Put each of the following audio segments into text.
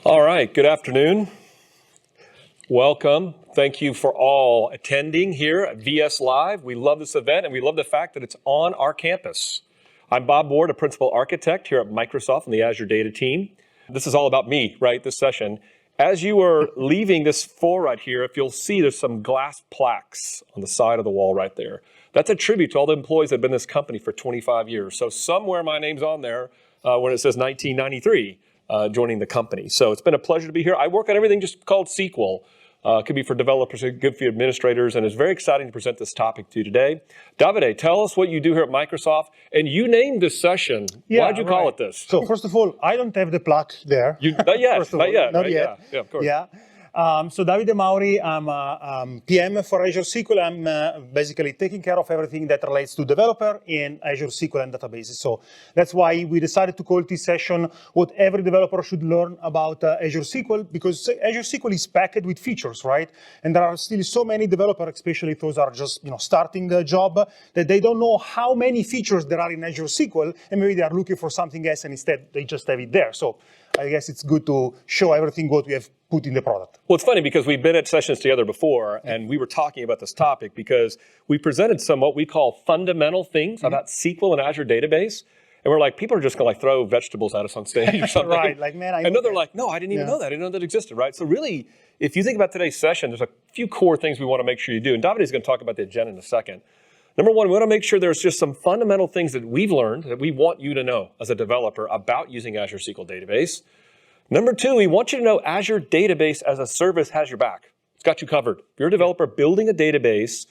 All right, good afternoon. Welcome. Thank you for all attending here at VS Live. We love this event and we love the fact that it's on our campus. I'm Bob Ward, a principal architect here at Microsoft and the Azure Data team. This is all about me, right, this session. As you are leaving this floor right here, if you'll see there's some glass plaques on the side of the wall right there. That's a tribute to all the employees that have been in this company for 25 years. So somewhere my name's on there when it says 1993. Joining the company. So it's been a pleasure to be here. I work on everything just called SQL. It could be for developers, good for administrators, and it's very exciting to present this topic to you today. Davide, tell us what you do here at Microsoft, and you named this session. Why'd you call it this? So first of all, I don't have the plaque there. Not yet, not yet. Yeah, of course. Yeah. So Davide Mauri, I'm PM for Azure SQL. I'm basically taking care of everything that relates to developer in Azure SQL and databases. So that's why we decided to call this session what every developer should learn about Azure SQL, because Azure SQL is packed with features, right? And there are still so many developers, especially those are just starting the job, that they don't know how many features there are in Azure SQL, and maybe they are looking for something else, and instead they just have it there. So I guess it's good to show everything what we have put in the product. Well, it's funny because we've been at sessions together before, and we were talking about this topic because we presented some what we call fundamental things about SQL and Azure Database. And we're like, people are just going to throw vegetables at us on stage or something. Right, like, man, and then they're like, no, I didn't even know that. I didn't know that existed, right? So really, if you think about today's session, there's a few core things we want to make sure you do. And Davide's going to talk about the agenda in a second. Number one, we want to make sure there's just some fundamental things that we've learned that we want you to know as a developer about using Azure SQL Database. Number two, we want you to know Azure Database as a service has your back. It's got you covered. If you're a developer building a database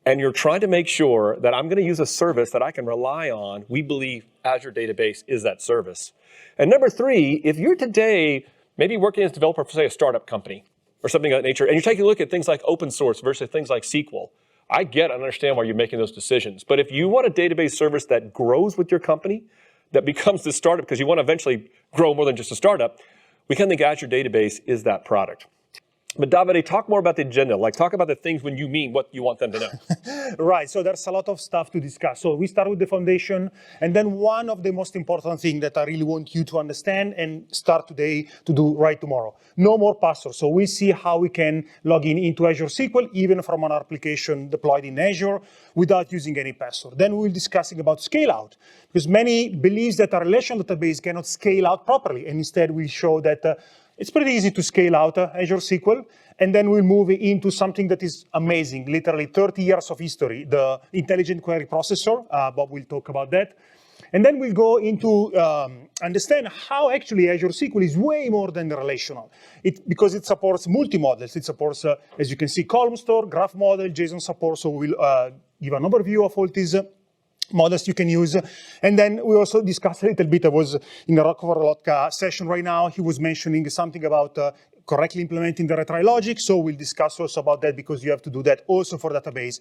and you're trying to make sure that I'm going to use a service that I can rely on, we believe Azure Database is that service. And number three, if you're today maybe working as a developer for, say, a startup company or something of that nature, and you're taking a look at things like open source versus things like SQL, I get and understand why you're making those decisions. But if you want a database service that grows with your company, that becomes the startup because you want to eventually grow more than just a startup, we can think Azure Database is that product. But Davide, talk more about the agenda. Like, talk about the things when you mean what you want them to know. Right, so there's a lot of stuff to discuss. So we start with the foundation, and then one of the most important things that I really want you to understand and start today to do right tomorrow. No more passwords. So we see how we can log in into Azure SQL, even from an application deployed in Azure, without using any password. Then we'll discussing about scale out, because many believes that a relational database cannot scale out properly, and instead we show that it's pretty easy to scale out Azure SQL, and then we'll move into something that is amazing, literally 30 years of history, the Intelligent Query Processor. Bob will talk about that. And then we'll go into understand how actually Azure SQL is way more than relational. Because it supports multi-models. It supports, as you can see, column store, graph model, JSON support. So we'll give an overview of all these models you can use. And then we also discussed a little bit, I was in a Rocco Vorolotka session right now, he was mentioning something about correctly implementing the retry logic, so we'll discuss also about that because you have to do that also for database.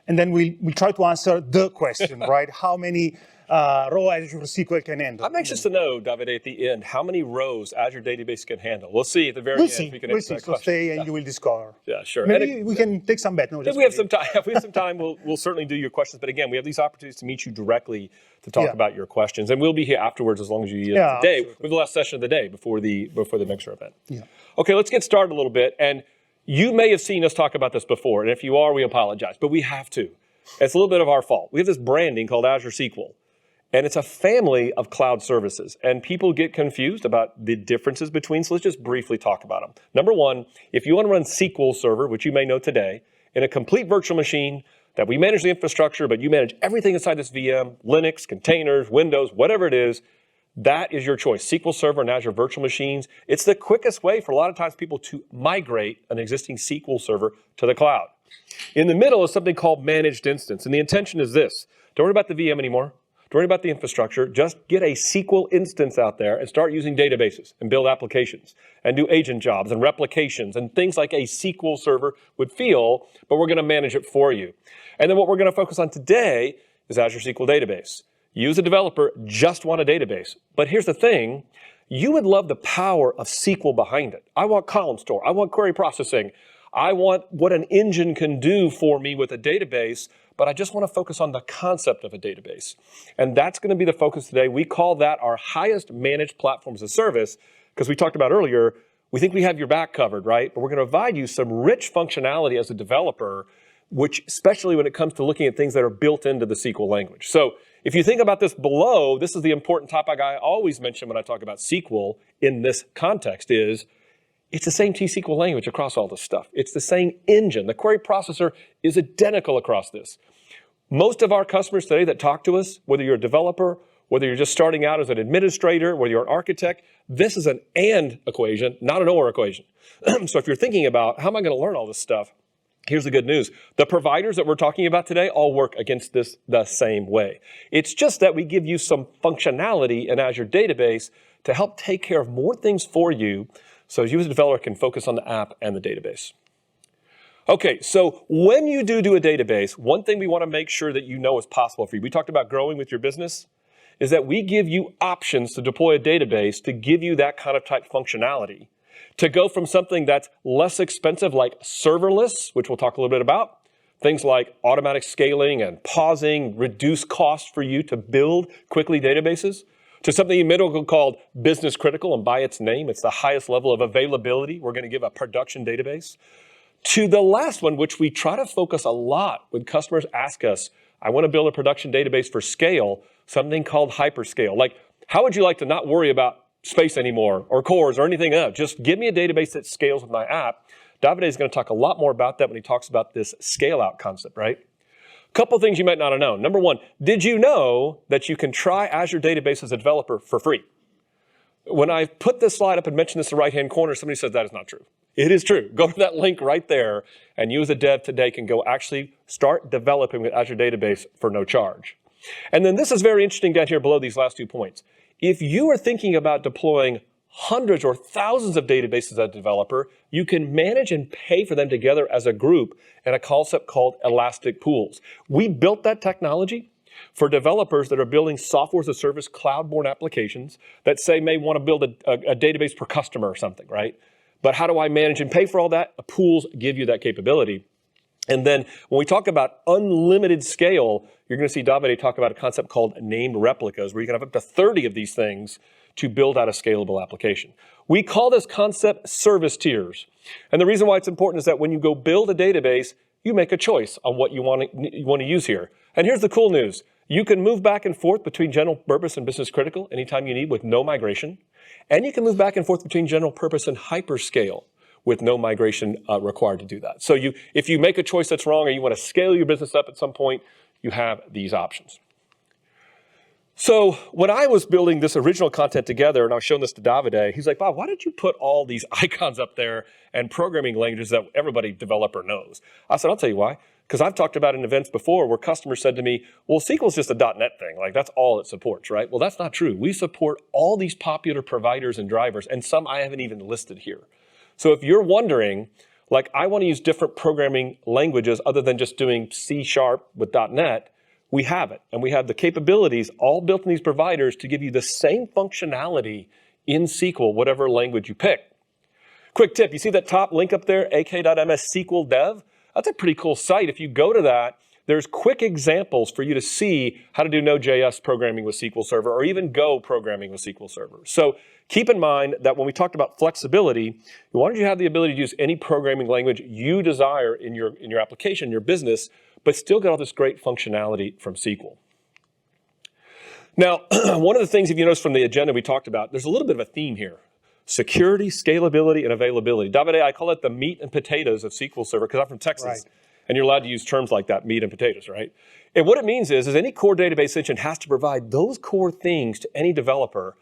And then we'll try to answer the question, right? How many row Azure SQL can handle? I'm anxious to know, Davide, at the end, how many rows Azure Database can handle. We'll see at the very end if we can answer that question. So stay and you will discover. Yeah, sure. Maybe we can take some bet. No, if we have some time, we'll certainly do your questions. But again, we have these opportunities to meet you directly to talk about your questions. And we'll be here afterwards as long as you use it today. We have the last session of the day before the Mixer event. Yeah. Okay, let's get started a little bit. And you may have seen us talk about this before. And if you are, we apologize. But we have to. It's a little bit of our fault. We have this branding called Azure SQL. And it's a family of cloud services. And people get confused about the differences between, so let's just briefly talk about them. Number one, if you want to run SQL Server, which you may know today, in a complete virtual machine that we manage the infrastructure, but you manage everything inside this VM, Linux, containers, Windows, whatever it is, that is your choice. SQL Server and Azure Virtual Machines. It's the quickest way for a lot of times people to migrate an existing SQL Server to the cloud. In the middle is something called Managed Instance. And the intention is this. Don't worry about the VM anymore. Don't worry about the infrastructure. Just get a SQL instance out there and start using databases and build applications and do agent jobs and replications and things like a SQL Server would feel, but we're going to manage it for you. And then what we're going to focus on today is Azure SQL Database. You as a developer just want a database. But here's the thing. You would love the power of SQL behind it. I want column store. I want query processing. I want what an engine can do for me with a database, but I just want to focus on the concept of a database. And that's going to be the focus today. We call that our highest managed platform as a service because we talked about earlier, we think we have your back covered, right? But we're going to provide you some rich functionality as a developer, which especially when it comes to looking at things that are built into the SQL language. So if you think about this below, this is the important topic I always mention when I talk about SQL in this context is it's the same T-SQL language across all this stuff. It's the same engine. The query processor is identical across this. Most of our customers today that talk to us, whether you're a developer, whether you're just starting out as an administrator, whether you're an architect, this is an and equation, not an or equation. So if you're thinking about how am I going to learn all this stuff, here's the good news. The providers that we're talking about today all work against this the same way. It's just that we give you some functionality in Azure Database to help take care of more things for you so you as a developer can focus on the app and the database. Okay, so when you do a database, one thing we want to make sure that you know is possible for you. We talked about growing with your business, is that we give you options to deploy a database to give you that kind of type functionality. To go from something that's less expensive like serverless, which we'll talk a little bit about, things like automatic scaling and pausing, reduce costs for you to build quickly databases, to something in the middle called business critical, and by its name, it's the highest level of availability. We're going to give a production database. To the last one, which we try to focus a lot when customers ask us, I want to build a production database for scale, something called hyperscale. Like, how would you like to not worry about space anymore or cores or anything else? Just give me a database that scales with my app. Davide is going to talk a lot more about that when he talks about this scale out concept, right? A couple things you might not have known. Number one, did you know that you can try Azure Database as a developer for free? When I put this slide up and mentioned this in the right-hand corner, somebody says that is not true. It is true. Go to that link right there, and you as a dev today can go actually start developing with Azure Database for no charge. And then this is very interesting down here below these last 2 points. If you are thinking about deploying hundreds or thousands of databases as a developer, you can manage and pay for them together as a group in a concept called Elastic Pools. We built that technology for developers that are building software as a service, cloud-born applications that say may want to build a database per customer or something, right? But how do I manage and pay for all that? Pools give you that capability. And then when we talk about unlimited scale, you're going to see Davide talk about a concept called named replicas, where you can have up to 30 of these things to build out a scalable application. We call this concept service tiers. And the reason why it's important is that when you go build a database, you make a choice on what you want to use here. And here's the cool news. You can move back and forth between general purpose and business critical anytime you need with no migration. And you can move back and forth between general purpose and hyperscale with no migration required to do that. So if you make a choice that's wrong or you want to scale your business up at some point, you have these options. So when I was building this original content together, and I was showing this to Davide, he's like, Bob, why did you put all these icons up there and programming languages that everybody developer knows? I said, I'll tell you why. Because I've talked about in events before where customers said to me, well, SQL is just a .NET thing. Like, that's all it supports, right? Well, that's not true. We support all these popular providers and drivers, and some I haven't even listed here. So if you're wondering, like, I want to use different programming languages other than just doing C# with .NET, we have it. And we have the capabilities all built in these providers to give you the same functionality in SQL, whatever language you pick. Quick tip, you see that top link up there, ak.ms SQL Dev? That's a pretty cool site. If you go to that, there's quick examples for you to see how to do Node.js programming with SQL Server or even Go programming with SQL Server. So keep in mind that when we talked about flexibility, we wanted you to have the ability to use any programming language you desire in your application, your business, but still get all this great functionality from SQL. Now, one of the things, if you notice from the agenda we talked about, there's a little bit of a theme here. Security, scalability, and availability. Davide, I call it the meat and potatoes of SQL Server because I'm from Texas. Right. And you're allowed to use terms like that, meat and potatoes, right? And what it means is any core database engine has to provide those core things to any developer.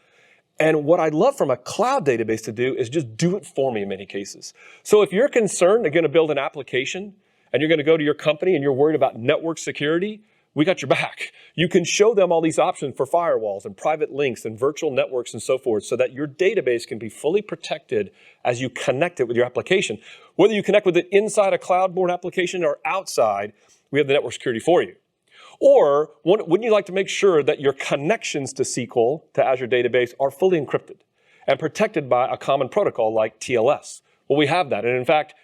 And what I'd love from a cloud database to do is just do it for me in many cases. So if you're concerned, you're going to build an application and you're going to go to your company and you're worried about network security, we got your back. You can show them all these options for firewalls and private links and virtual networks and so forth so that your database can be fully protected as you connect it with your application. Whether you connect with it inside a cloud-born application or outside, we have the network security for you. Or wouldn't you like to make sure that your connections to SQL, to Azure Database, are fully encrypted and protected by a common protocol like TLS? Well, we have that. And in fact,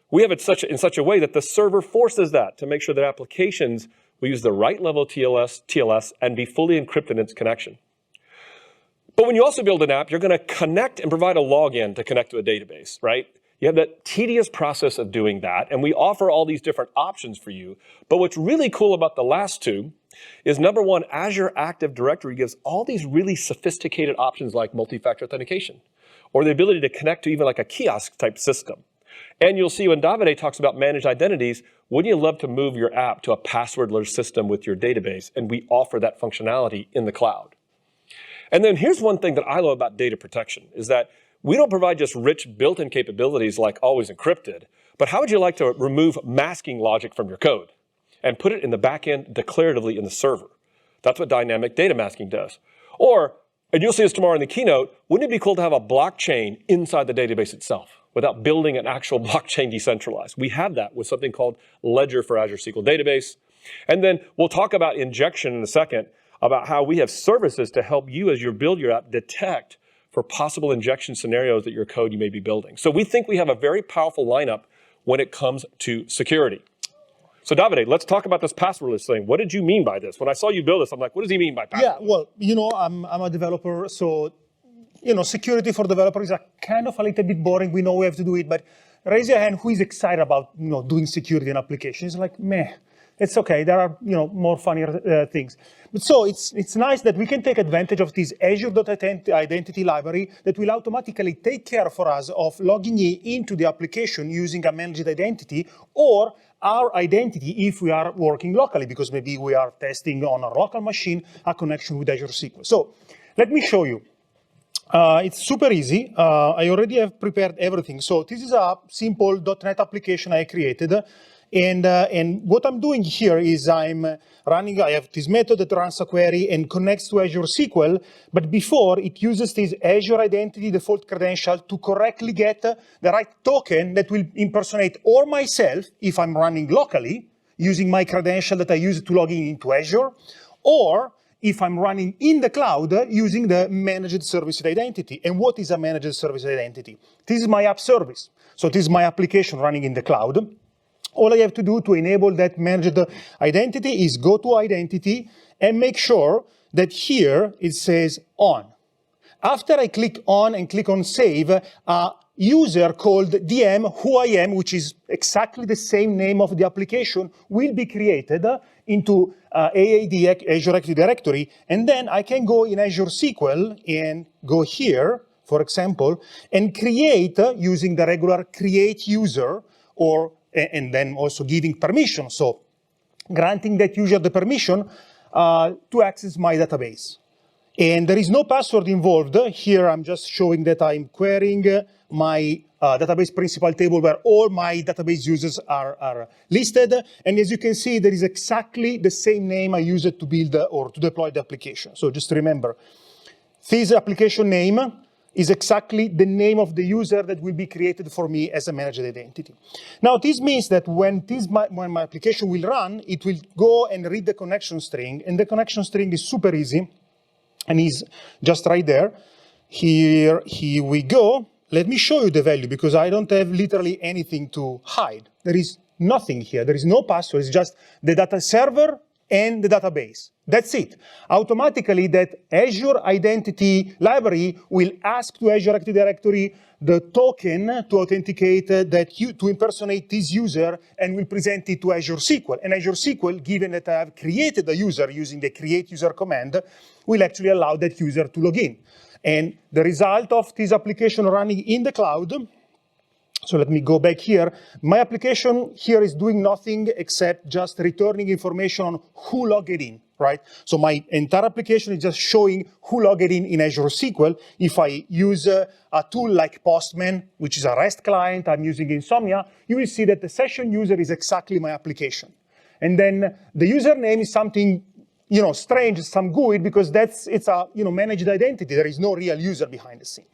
we have it in such a way that the server forces that to make sure that applications will use the right level of TLS and be fully encrypted in its connection. But when you also build an app, you're going to connect and provide a login to connect to a database, right? You have that tedious process of doing that, and we offer all these different options for you. But what's really cool about the last two is, number one, Azure Active Directory gives all these really sophisticated options like multi-factor authentication, or the ability to connect to even like a kiosk type system. And you'll see when Davide talks about managed identities, wouldn't you love to move your app to a passwordless system with your database? And we offer that functionality in the cloud. And then here's one thing that I love about data protection is that we don't provide just rich built-in capabilities like always encrypted, but how would you like to remove masking logic from your code and put it in the backend declaratively in the server? That's what dynamic data masking does. Or, and you'll see this tomorrow in the keynote, wouldn't it be cool to have a blockchain inside the database itself without building an actual blockchain decentralized? We have that with something called Ledger for Azure SQL Database. And then we'll talk about injection in a second, about how we have services to help you as you build your app detect for possible injection scenarios that your code you may be building. So we think we have a very powerful lineup when it comes to security. So Davide, let's talk about this passwordless thing. What did you mean by this? When I saw you build this, I'm like, what does he mean by passwordless? Yeah, well, I'm a developer, so security for developers is kind of a little bit boring. We know we have to do it, but raise your hand who is excited about doing security in applications. It's like, meh. It's okay. There are more funnier things. But so it's nice that we can take advantage of this Azure.identity library that will automatically take care for us of logging into the application using a managed identity or our identity if we are working locally, because maybe we are testing on a local machine a connection with Azure SQL. So let me show you. It's super easy. I already have prepared everything. So this is a simple .NET application I created. And what I'm doing here is I have this method that runs a query and connects to Azure SQL, but before it uses this Azure Identity default credential to correctly get the right token that will impersonate or myself if I'm running locally using my credential that I use to log in into Azure, or if I'm running in the cloud using the managed service identity. And what is a managed service identity? This is my app service. So this is my application running in the cloud. All I have to do to enable that managed identity is go to identity and make sure that here it says on. After I click on and click on save, a user called DM who I am, which is exactly the same name of the application, will be created into AAD, Azure Active Directory. And then I can go in Azure SQL and go here, for example, and create using the regular create user and then also giving permission. So granting that user the permission to access my database. And there is no password involved. Here I'm just showing that I'm querying my database principal table where all my database users are listed. And as you can see, there is exactly the same name I used to build or to deploy the application. So just remember, this application name is exactly the name of the user that will be created for me as a managed identity. Now, this means that when my application will run, it will go and read the connection string, and the connection string is super easy, and is just right there. Here we go. Let me show you the value, because I don't have literally anything to hide. There is nothing here. There is no password. It's just the data server and the database. That's it. Automatically, that Azure Identity Library will ask to Azure Active Directory the token to authenticate to impersonate this user, and will present it to Azure SQL. And Azure SQL, given that I have created a user using the create user command, will actually allow that user to log in. And the result of this application running in the cloud, so let me go back here. My application here is doing nothing except just returning information on who logged in, right? So my entire application is just showing who logged in Azure SQL. If I use a tool like Postman, which is a REST client, I'm using Insomnia, you will see that the session user is exactly my application. And then the username is something strange, some GUID, because it's a managed identity. There is no real user behind the scene.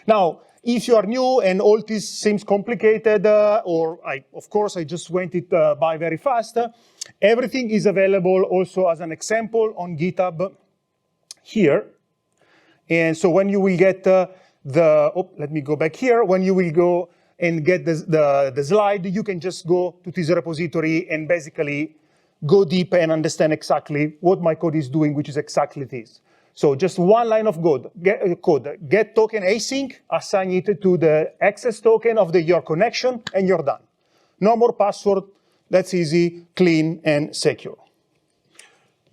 Now, if you are new and all this seems complicated, of course, I just went it by very fast, everything is available also as an example on GitHub here. And so when you will get let me go back here. When you will go and get the slide, you can just go to this repository and basically go deep and understand exactly what my code is doing, which is exactly this. So just one line of code, get token async, assign it to the access token of your connection, and you're done. No more password. That's easy, clean, and secure.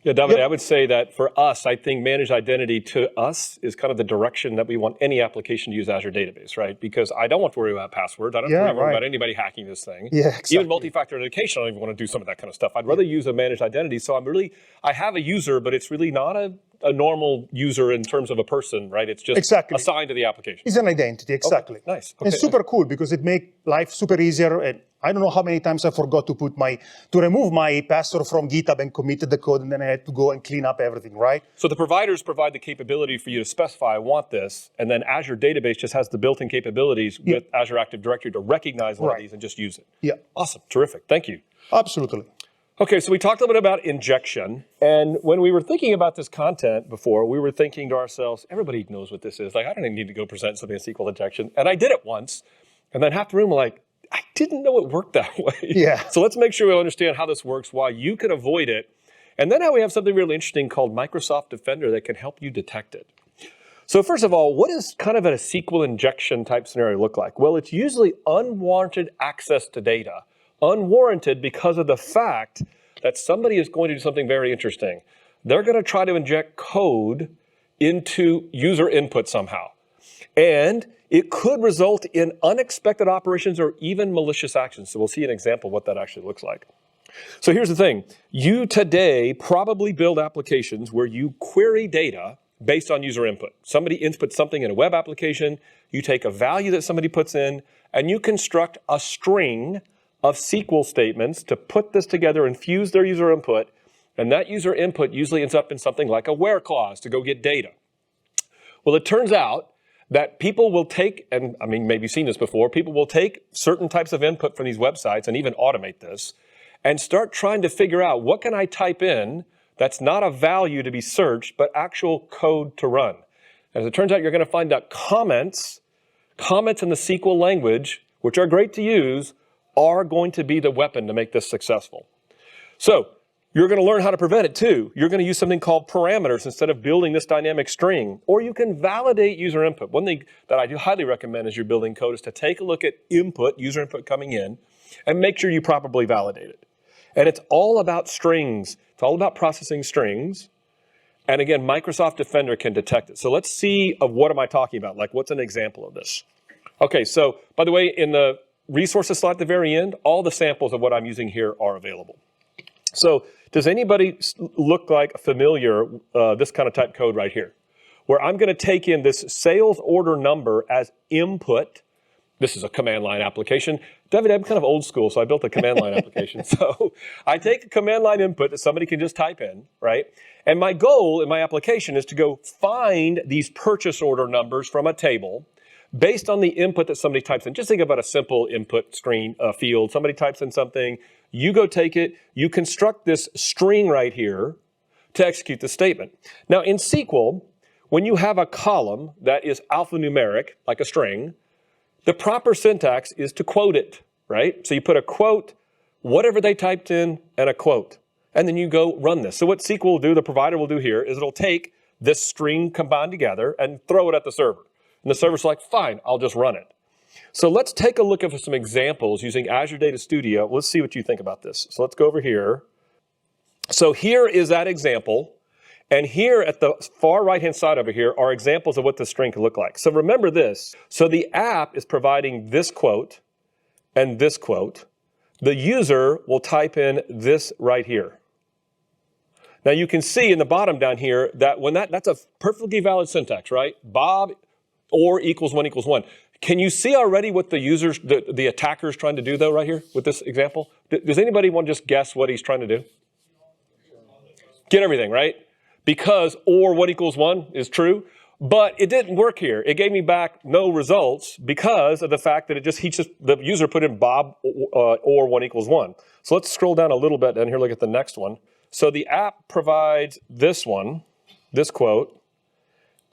Yeah, Davide, Yep. I would say that for us, I think managed identity to us is kind of the direction that we want any application to use Azure Database, right? Because I don't want to worry about passwords. I don't have to worry about anybody hacking this thing. Yeah, exactly. Even multi-factor authentication, I don't even want to do some of that kind of stuff. I'd rather use a managed identity. So I have a user, but it's really not a normal user in terms of a person, right? It's just assigned to the application. It's an identity, exactly. Okay, nice. Okay. And super cool because it makes life super easier. And I don't know how many times I forgot to remove my password from GitHub and committed the code, and then I had to go and clean up everything, right? So the providers provide the capability for you to specify, I want this, and then Azure Database just has the built-in capabilities with Azure Active Directory to recognize one of these and just use it. Yeah. Awesome, terrific, thank you. Absolutely. Okay, so we talked a little bit about injection, and when we were thinking about this content before, we were thinking to ourselves, everybody knows what this is. Like, I don't even need to go present something in SQL injection. And I did it once, and then half the room were like, I didn't know it worked that way. Yeah. So let's make sure we understand how this works, why you can avoid it, and then how we have something really interesting called Microsoft Defender that can help you detect it. So first of all, what does kind of a SQL injection type scenario look like? Well, it's usually unwanted access to data. Unwarranted because of the fact that somebody is going to do something very interesting. They're going to try to inject code into user input somehow. And it could result in unexpected operations or even malicious actions. So we'll see an example of what that actually looks like. So here's the thing. You today probably build applications where you query data based on user input. Somebody inputs something in a web application, you take a value that somebody puts in, and you construct a string of SQL statements to put this together and fuse their user input, and that user input usually ends up in something like a where clause to go get data. Well, it turns out that people will take, and I mean, maybe you've seen this before, people will take certain types of input from these websites and even automate this and start trying to figure out what can I type in that's not a value to be searched, but actual code to run. And as it turns out, you're going to find that comments in the SQL language, which are great to use, are going to be the weapon to make this successful. So you're going to learn how to prevent it too. You're going to use something called parameters instead of building this dynamic string. Or you can validate user input. One thing that I do highly recommend as you're building code is to take a look at user input coming in, and make sure you properly validate it. And it's all about strings. It's all about processing strings. And again, Microsoft Defender can detect it. So let's see of what am I talking about? Like, what's an example of this? Okay, so by the way, in the resources slide at the very end, all the samples of what I'm using here are available. So does anybody look like familiar, this kind of type code right here, where I'm going to take in this sales order number as input. This is a command line application. David, I'm kind of old school, so I built a command line application. So I take a command line input that somebody can just type in, right? And my goal in my application is to go find these purchase order numbers from a table based on the input that somebody types in. Just think about a simple input screen field. Somebody types in something, you go take it, you construct this string right here to execute the statement. Now in SQL, when you have a column that is alphanumeric, like a string, the proper syntax is to quote it, right? So you put a quote, whatever they typed in, and a quote. And then you go run this. So what SQL will do, the provider will do here, is it'll take this string combined together and throw it at the server. And the server's like, fine, I'll just run it. So let's take a look at some examples using Azure Data Studio. Let's see what you think about this. So let's go over here. So here is that example. And here at the far right-hand side over here are examples of what the string can look like. So remember this. So the app is providing this quote and this quote. The user will type in this right here. Now you can see in the bottom down here that when that's a perfectly valid syntax, right? Bob or equals 1 equals 1. Can you see already what the attacker is trying to do though right here with this example? Does anybody want to just guess what he's trying to do? Get everything, right? Because or 1 equals 1 is true, but it didn't work here. It gave me back no results because of the fact that the user put in Bob or 1 equals 1. So let's scroll down a little bit and here look at the next one. So the app provides this one, this quote,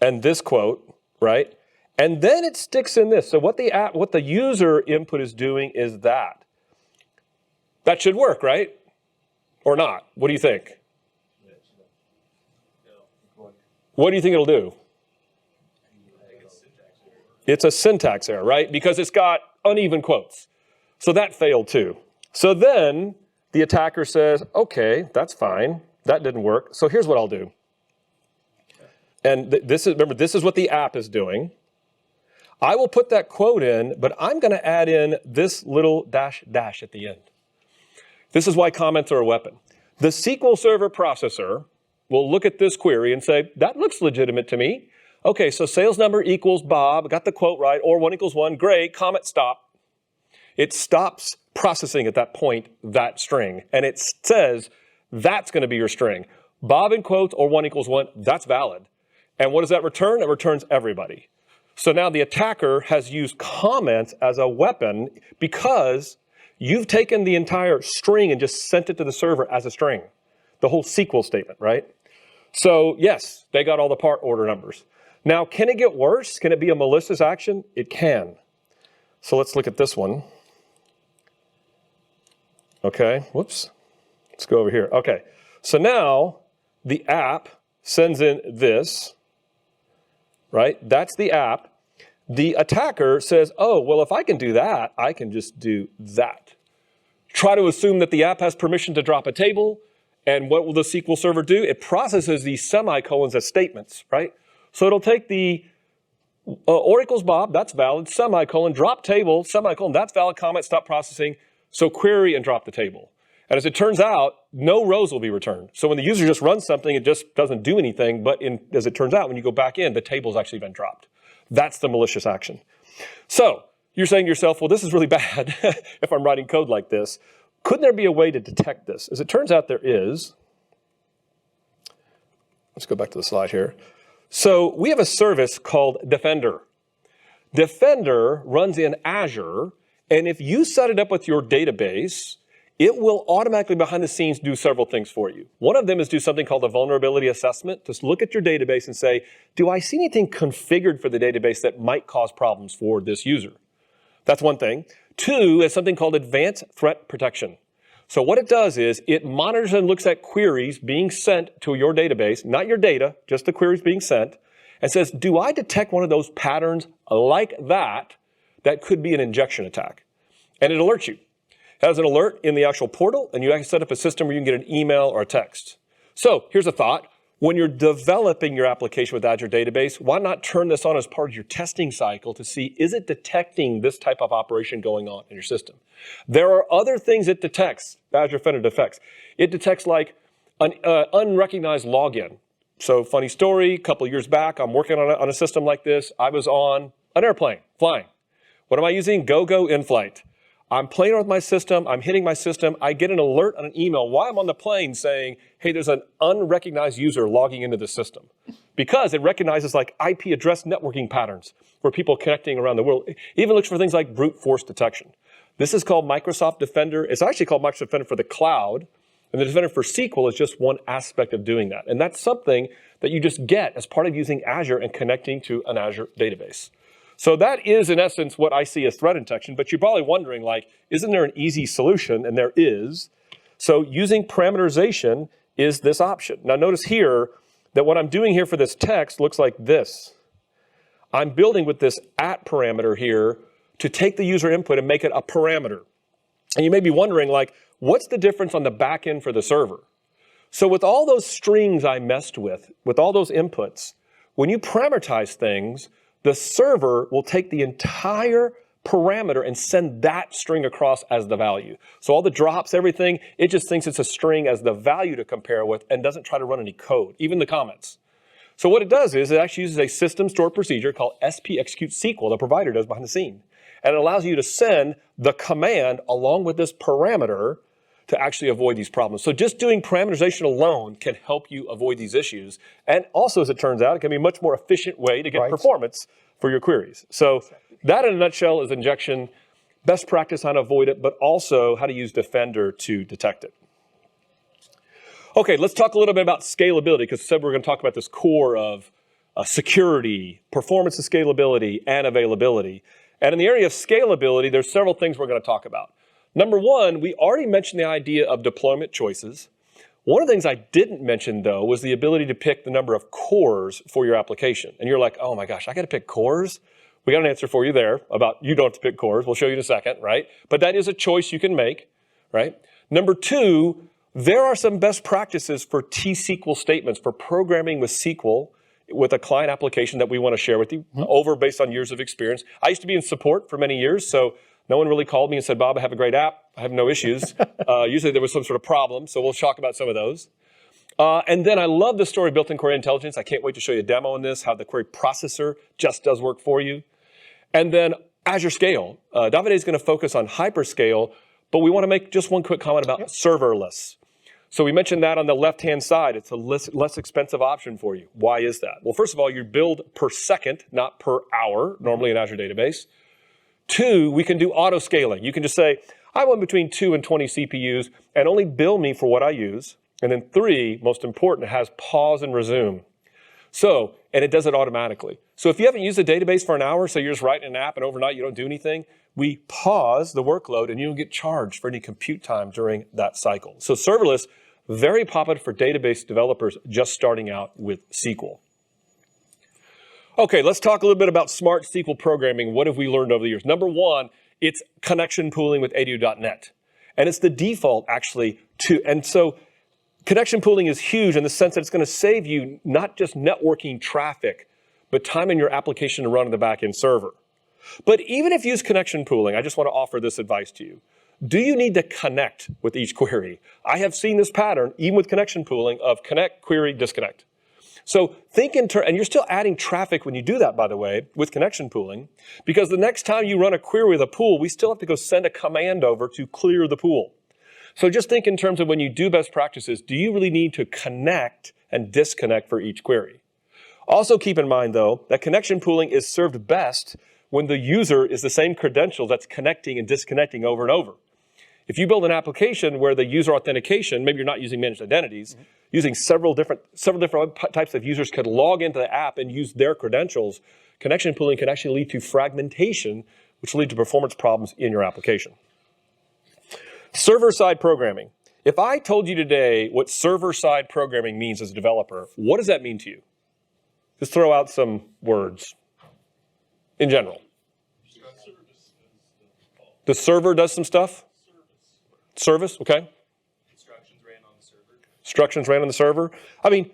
and this quote, right? And then it sticks in this. So what the user input is doing is that. That should work, right? Or not? What do you think? What do you think it'll do? It's a syntax error, right? Because it's got uneven quotes. So that failed too. So then the attacker says, okay, that's fine. That didn't work. So here's what I'll do. And remember, this is what the app is doing. I will put that quote in, but I'm going to add in this little dash dash at the end. This is why comments are a weapon. The SQL Server processor will look at this query and say, that looks legitimate to me. Okay, so sales number equals Bob, got the quote right, or 1 equals 1, great, comment stop. It stops processing at that point, that string, and it says that's going to be your string. Bob in quotes or 1 equals 1, that's valid. And what does that return? It returns everybody. So now the attacker has used comments as a weapon because you've taken the entire string and just sent it to the server as a string. The whole SQL statement, right? So yes, they got all the part order numbers. Now, can it get worse? Can it be a malicious action? It can. So let's look at this one. Okay, whoops. Let's go over here. Okay, so now the app sends in this, right? That's the app. The attacker says, oh, well, if I can do that, I can just do that. Try to assume that the app has permission to drop a table, and what will the SQL Server do? It processes these semicolons as statements, right? So it'll take the or equals Bob, that's valid, semicolon, drop table, semicolon, that's valid, comment, stop processing, so query and drop the table. And as it turns out, no rows will be returned. So when the user just runs something, it just doesn't do anything, but as it turns out, when you go back in, the table's actually been dropped. That's the malicious action. So you're saying to yourself, well, this is really bad if I'm writing code like this. Couldn't there be a way to detect this? As it turns out, there is. Let's go back to the slide here. So we have a service called Defender. Defender runs in Azure, and if you set it up with your database, it will automatically behind the scenes do several things for you. One of them is do something called a vulnerability assessment. Just look at your database and say, do I see anything configured for the database that might cause problems for this user? That's one thing. Two is something called advanced threat protection. So what it does is it monitors and looks at queries being sent to your database, not your data, just the queries being sent, and says, do I detect one of those patterns like that that could be an injection attack? And it alerts you. It has an alert in the actual portal, and you actually set up a system where you can get an email or a text. So here's a thought. When you're developing your application with Azure Database, why not turn this on as part of your testing cycle to see, is it detecting this type of operation going on in your system? There are other things it detects, Azure Defender detects. It detects like an unrecognized login. So funny story, a couple of years back, I'm working on a system like this. I was on an airplane, flying. What am I using? GoGo in-flight. I'm playing around with my system, I'm hitting my system, I get an alert on an email while I'm on the plane saying, hey, there's an unrecognized user logging into the system. Because it recognizes like IP address networking patterns for people connecting around the world. It even looks for things like brute force detection. This is called Microsoft Defender. It's actually called Microsoft Defender for the cloud, and the Defender for SQL is just one aspect of doing that. And that's something that you just get as part of using Azure and connecting to an Azure database. So that is, in essence, what I see as threat detection. But you're probably wondering, like, isn't there an easy solution? And there is. So using parameterization is this option. Now notice here that what I'm doing here for this text looks like this. I'm building with this @ parameter here to take the user input and make it a parameter. And you may be wondering, like, what's the difference on the back end for the server? So with all those strings I messed with all those inputs, when you parameterize things, the server will take the entire parameter and send that string across as the value. So all the drops, everything, it just thinks it's a string as the value to compare with and doesn't try to run any code, even the comments. So what it does is it actually uses a system stored procedure called SP execute SQL, the provider does behind the scene. And it allows you to send the command along with this parameter to actually avoid these problems. So just doing parameterization alone can help you avoid these issues. And also, as it turns out, it can be a much more efficient way to get performance for your queries. So that in a nutshell is injection, best practice how to avoid it, but also how to use Defender to detect it. Okay, let's talk a little bit about scalability, because I said we're going to talk about this core of security, performance and scalability, and availability. And in the area of scalability, there's several things we're going to talk about. Number one, we already mentioned the idea of deployment choices. One of the things I didn't mention, though, was the ability to pick the number of cores for your application. And you're like, oh my gosh, I got to pick cores? We got an answer for you there about you don't have to pick cores. We'll show you in a second, right? But that is a choice you can make, right? Number two, there are some best practices for T-SQL statements, for programming with SQL with a client application that we want to share with you over based on years of experience. I used to be in support for many years, so no one really called me and said, Bob, I have a great app. I have no issues. Usually there was some sort of problem, so we'll talk about some of those. And then I love the story of built-in query intelligence. I can't wait to show you a demo on this, how the query processor just does work for you. And then Azure Scale. Davide is going to focus on hyperscale, but we want to make just one quick comment about serverless. So we mentioned that on the left-hand side. It's a less expensive option for you. Why is that? Well, first of all, you build per second, not per hour, normally in Azure Database. Two, we can do auto scaling. You can just say, I want between 2 and 20 CPUs and only bill me for what I use. And then three, most important, it has pause and resume. So, and it does it automatically. So if you haven't used a database for an hour, so you're just writing an app and overnight you don't do anything, we pause the workload and you don't get charged for any compute time during that cycle. So serverless, very popular for database developers just starting out with SQL. Okay, let's talk a little bit about smart SQL programming. What have we learned over the years? Number one, it's connection pooling with ADO.NET. And it's the default, actually, and so connection pooling is huge in the sense that it's going to save you not just networking traffic, but time in your application to run on the back-end server. But even if you use connection pooling, I just want to offer this advice to you. Do you need to connect with each query? I have seen this pattern, even with connection pooling, of connect, query, disconnect. So think in and you're still adding traffic when you do that, by the way, with connection pooling, because the next time you run a query with a pool, we still have to go send a command over to clear the pool. So just think in terms of when you do best practices, do you really need to connect and disconnect for each query? Also keep in mind, though, that connection pooling is served best when the user is the same credential that's connecting and disconnecting over and over. If you build an application where the user authentication, maybe you're not using managed identities, using several different types of users could log into the app and use their credentials, connection pooling can actually lead to fragmentation, which will lead to performance problems in your application. Server-side programming. If I told you today what server-side programming means as a developer, what does that mean to you? Just throw out some words in general. The server does some stuff? Service, okay. Instructions ran on the server. Instructions ran on the server. I mean,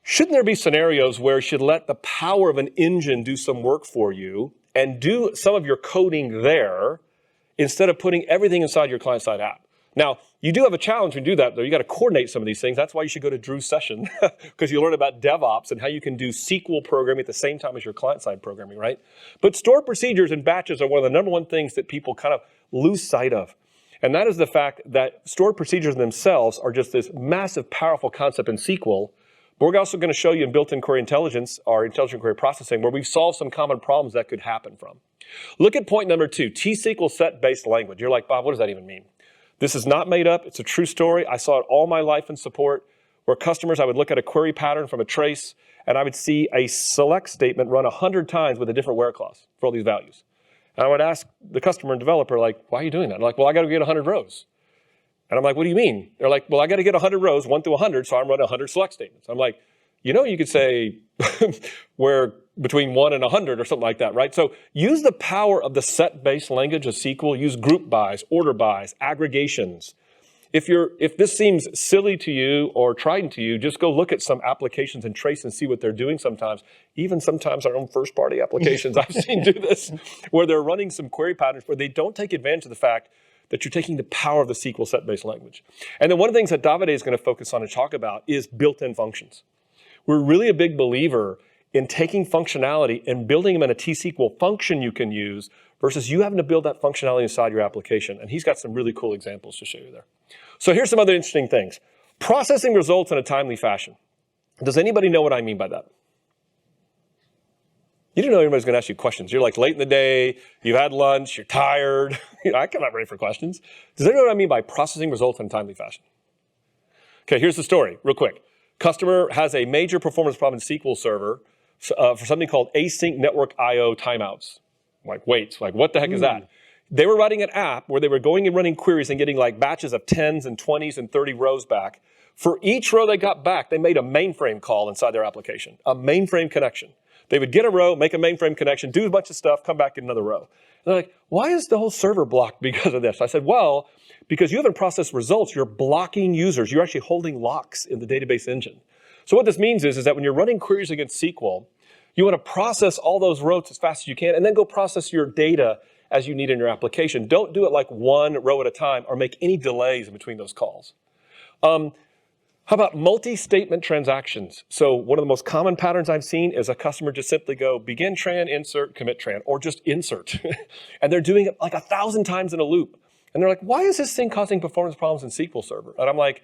shouldn't there be scenarios where you should let the power of an engine do some work for you and do some of your coding there instead of putting everything inside your client-side app? Now, you do have a challenge when you do that, though. You got to coordinate some of these things. That's why you should go to Drew's session, because you learn about DevOps and how you can do SQL programming at the same time as your client-side programming, right? But stored procedures and batches are one of the number one things that people kind of lose sight of. And that is the fact that stored procedures themselves are just this massive, powerful concept in SQL. But we're also going to show you in built-in query intelligence, or intelligent query processing, where we've solved some common problems that could happen from. Look at point number 2, T-SQL set-based language. You're like, Bob, what does that even mean? This is not made up. It's a true story. I saw it all my life in support, where customers, I would look at a query pattern from a trace, and I would see a select statement run 100 times with a different where clause for all these values. And I would ask the customer and developer, like, why are you doing that? I'm like, well, I got to get 100 rows. And I'm like, what do you mean? They're like, well, I got to get 100 rows, 1 through 100, so I'm running 100 select statements. I'm like, you know, you could say where between 1 and 100 or something like that, right? So use the power of the set-based language of SQL. Use group bys, order bys, aggregations. If this seems silly to you or trying to you, just go look at some applications and trace and see what they're doing sometimes. Even sometimes our own first-party applications I've seen do this, where they're running some query patterns where they don't take advantage of the fact that you're taking the power of the SQL set-based language. And then one of the things that Davide is going to focus on and talk about is built-in functions. We're really a big believer in taking functionality and building them in a T-SQL function you can use versus you having to build that functionality inside your application. And he's got some really cool examples to show you there. So here's some other interesting things. Processing results in a timely fashion. Does anybody know what I mean by that? You didn't know anybody's going to ask you questions. You're like late in the day, you've had lunch, you're tired. I come out ready for questions. Does anyone know what I mean by processing results in a timely fashion? Okay, here's the story, real quick. Customer has a major performance problem in SQL Server for something called async network I/O timeouts. Like, wait, like what the heck is that? They were writing an app where they were going and running queries and getting like batches of 10s and 20s and 30 rows back For each row they got back, they made a mainframe call inside their application, a mainframe connection. They would get a row, make a mainframe connection, do a bunch of stuff, come back, get another row. And they're like, why is the whole server blocked because of this? I said, well, because you haven't processed results, you're blocking users. You're actually holding locks in the database engine. So what this means is that when you're running queries against SQL, you want to process all those rows as fast as you can and then go process your data as you need in your application. Don't do it like one row at a time or make any delays in between those calls. How about multi-statement transactions? So one of the most common patterns I've seen is a customer just simply go begin tran, insert, commit tran, or just insert. And they're doing it like 1,000 times in a loop. And they're like, why is this thing causing performance problems in SQL Server? And I'm like,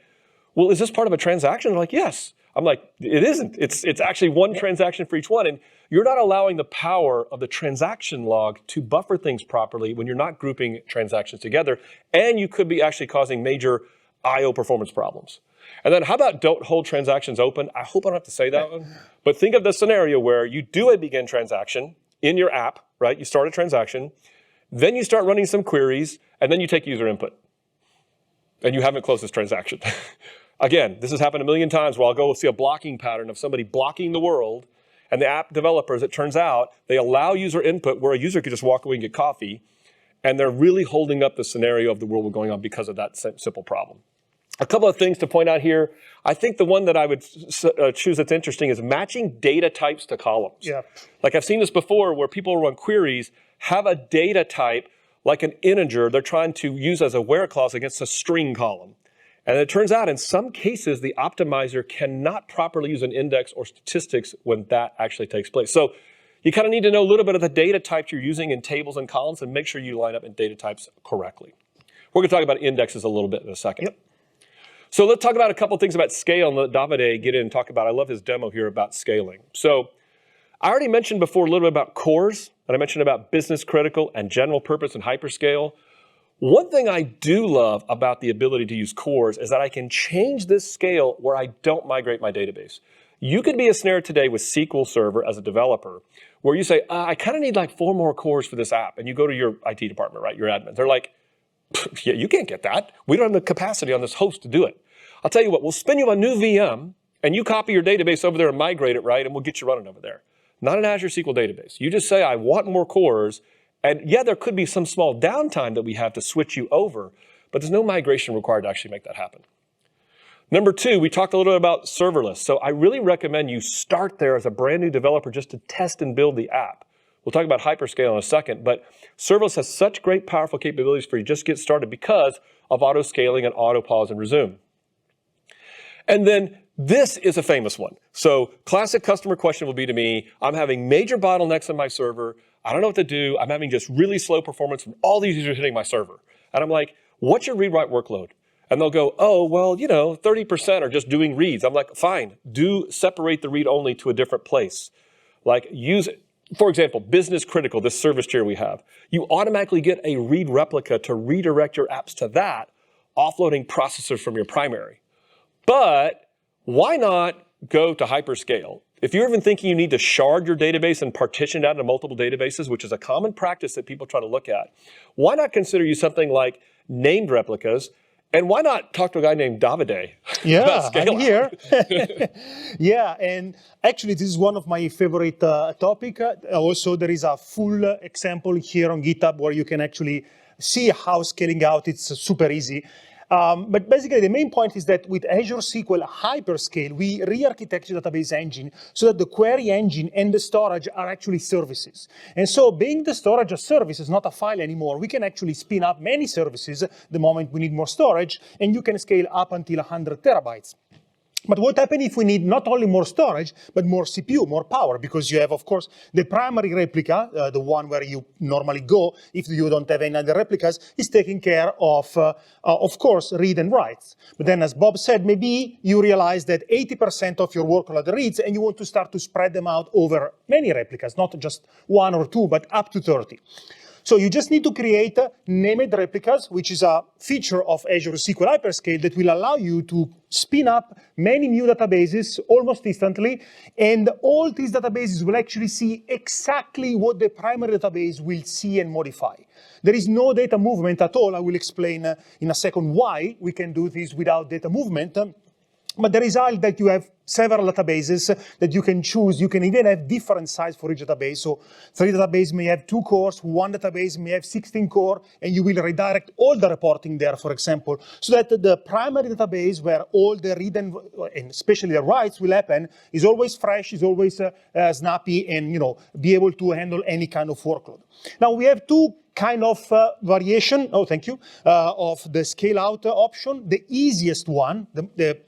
well, is this part of a transaction? They're like, yes. I'm like, it isn't. It's actually one transaction for each one. And you're not allowing the power of the transaction log to buffer things properly when you're not grouping transactions together. And you could be actually causing major I/O performance problems. And then how about don't hold transactions open? I hope I don't have to say that one. But think of the scenario where you do a begin transaction in your app, right? You start a transaction. Then you start running some queries. And then you take user input. And you haven't closed this transaction. Again, this has happened a million times where I'll go see a blocking pattern of somebody blocking the world, and the app developers, it turns out, they allow user input where a user could just walk away and get coffee, and they're really holding up the scenario of the world going on because of that simple problem. A couple of things to point out here. I think the one that I would choose that's interesting is matching data types to columns. Yeah. Like I've seen this before where people run queries, have a data type like an integer they're trying to use as a where clause against a string column. And it turns out in some cases, the optimizer cannot properly use an index or statistics when that actually takes place. So you kind of need to know a little bit of the data types you're using in tables and columns and make sure you line up in data types correctly. We're going to talk about indexes a little bit in a second. Yep. So let's talk about a couple things about scale and let Davide get in and talk about. I love his demo here about scaling. So I already mentioned before a little bit about cores, and I mentioned about business critical and general purpose and hyperscale. One thing I do love about the ability to use cores is that I can change this scale where I don't migrate my database. You could be a snare today with SQL Server as a developer where you say, I kind of need like 4 more cores for this app. And you go to your IT department, right, your admin. They're like, yeah, you can't get that. We don't have the capacity on this host to do it. I'll tell you what, we'll spin you a new VM and you copy your database over there and migrate it, right? And we'll get you running over there. Not an Azure SQL database. You just say, I want more cores. And yeah, there could be some small downtime that we have to switch you over, but there's no migration required to actually make that happen. Number 2, we talked a little bit about serverless. So I really recommend you start there as a brand new developer just to test and build the app. We'll talk about hyperscale in a second, but serverless has such great, powerful capabilities for you just get started because of auto scaling and auto pause and resume. And then this is a famous one. So classic customer question will be to me, I'm having major bottlenecks on my server. I don't know what to do. I'm having just really slow performance from all these users hitting my server. And I'm like, what's your read-write workload? And they'll go, oh, well, 30% are just doing reads. I'm like, fine, separate the read-only to a different place. Like use it. For example, business critical, this service tier we have. You automatically get a read replica to redirect your apps to that, offloading processors from your primary. But why not go to hyperscale? If you're even thinking you need to shard your database and partition it out into multiple databases, which is a common practice that people try to look at, why not consider use something like named replicas? And why not talk to a guy named Davide about scale? I'm here. Yeah, and actually this is one of my favorite topic. Also, there is a full example here on GitHub where you can actually see how scaling out it's super easy. But basically, the main point is that with Azure SQL Hyperscale, we re-architect the database engine so that the query engine and the storage are actually services. And so being the storage a service is not a file anymore. We can actually spin up many services the moment we need more storage, and you can scale up until 100 terabytes. But what happens if we need not only more storage, but more CPU, more power? Because you have, of course, the primary replica, the one where you normally go if you don't have any other replicas, is taking care of course, read and writes. But then, as Bob said, maybe you realize that 80% of your workload reads, and you want to start to spread them out over many replicas, not just 1 or 2, but up to 30. So you just need to create named replicas, which is a feature of Azure SQL Hyperscale that will allow you to spin up many new databases almost instantly. And all these databases will actually see exactly what the primary database will see and modify. There is no data movement at all. I will explain in a second why we can do this without data movement. But the result that you have several databases that you can choose. You can even have different size for each database. So 3 databases may have 2 cores, 1 database may have 16 core, and you will redirect all the reporting there, for example, so that the primary database where all the read and especially the writes will happen is always fresh, is always snappy, and be able to handle any kind of workload. Now we have 2 kind of variation, of the scale out option. The easiest one, the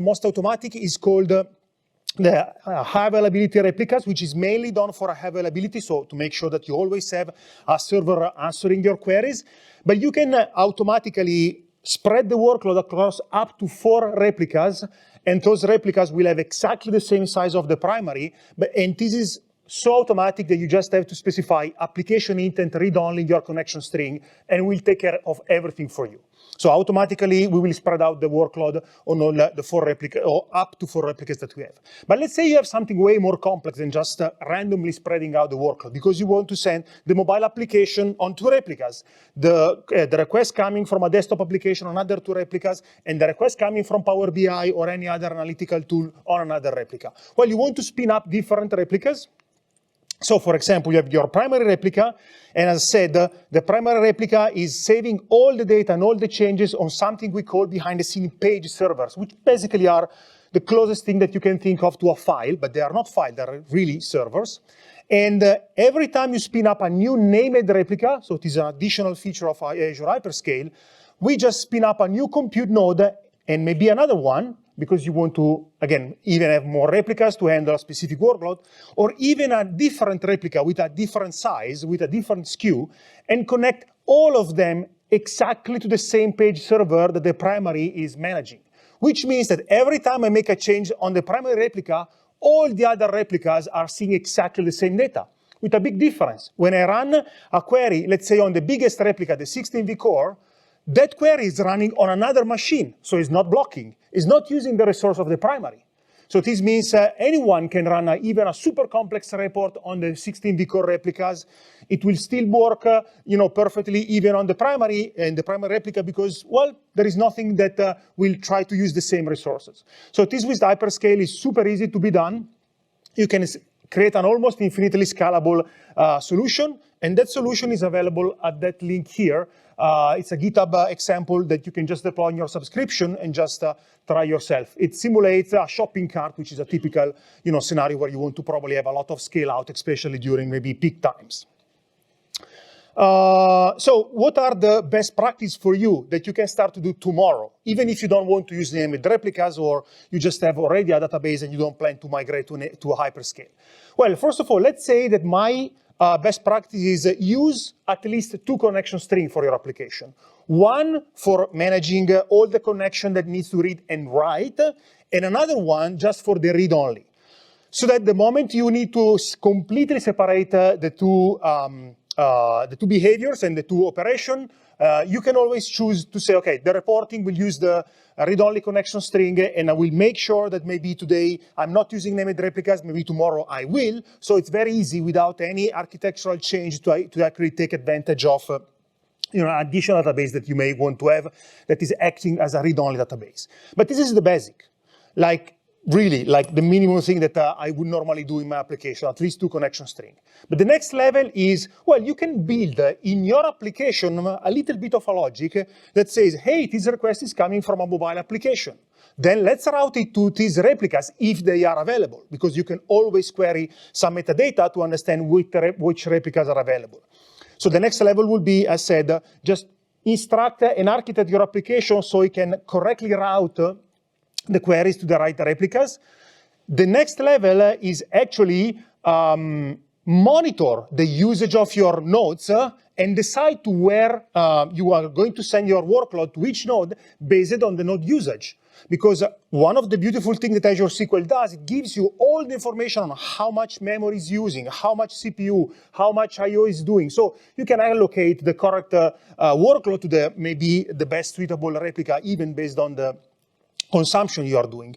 most automatic is called the high availability replicas, which is mainly done for high availability, so to make sure that you always have a server answering your queries. But you can automatically spread the workload across up to 4 replicas, and those replicas will have exactly the same size of the primary, and this is so automatic that you just have to specify application intent read-only in your connection string, and we'll take care of everything for you. So automatically, we will spread out the workload on all the 4 replicas, or up to 4 replicas that we have. But let's say you have something way more complex than just randomly spreading out the workload, because you want to send the mobile application on 2 replicas, the request coming from a desktop application on another 2 replicas, and the request coming from Power BI or any other analytical tool on another replica. Well, you want to spin up different replicas. So, for example, you have your primary replica, and as I said, the primary replica is saving all the data and all the changes on something we call behind-the-scene page servers, which basically are the closest thing that you can think of to a file, but they are not files, they're really servers. And every time you spin up a new named replica, so it is an additional feature of Azure Hyperscale, we just spin up a new compute node and maybe another one, because you want to, again, even have more replicas to handle a specific workload, or even a different replica with a different size, with a different SKU, and connect all of them exactly to the same page server that the primary is managing. Which means that every time I make a change on the primary replica, all the other replicas are seeing exactly the same data, with a big difference. When I run a query, let's say on the biggest replica, the 16V core, that query is running on another machine, so it's not blocking. It's not using the resource of the primary. So this means anyone can run even a super complex report on the 16V core replicas. It will still work perfectly even on the primary and the primary replica because, well, there is nothing that will try to use the same resources. So this with Hyperscale is super easy to be done. You can create an almost infinitely scalable solution, and that solution is available at that link here. It's a GitHub example that you can just deploy in your subscription and just try yourself. It simulates a shopping cart, which is a typical scenario where you want to probably have a lot of scale out, especially during maybe peak times. So what are the best practices for you that you can start to do tomorrow, even if you don't want to use named replicas or you just have already a database and you don't plan to migrate to a hyperscale? Well, first of all, let's say that my best practice is use at least 2 connection strings for your application. One for managing all the connection that needs to read and write, and another one just for the read only. So that the moment you need to completely separate the two behaviors and the 2 operations, you can always choose to say, okay, the reporting will use the read-only connection string, and I will make sure that maybe today I'm not using named replicas, maybe tomorrow I will. So it's very easy without any architectural change to actually take advantage of an additional database that you may want to have that is acting as a read-only database. But this is the basic, really, the minimum thing that I would normally do in my application, at least 2 connection strings. But the next level is, well, you can build in your application a little bit of a logic that says, hey, this request is coming from a mobile application. Then let's route it to these replicas if they are available, because you can always query some metadata to understand which replicas are available. So the next level will be, as said, just instruct and architect your application so it can correctly route the queries to the right replicas. The next level is actually monitor the usage of your nodes and decide to where you are going to send your workload to each node based on the node usage. Because one of the beautiful things that Azure SQL does, it gives you all the information on how much memory is using, how much CPU, how much I/O is doing. So you can allocate the correct workload to maybe the best suitable replica, even based on the consumption you are doing.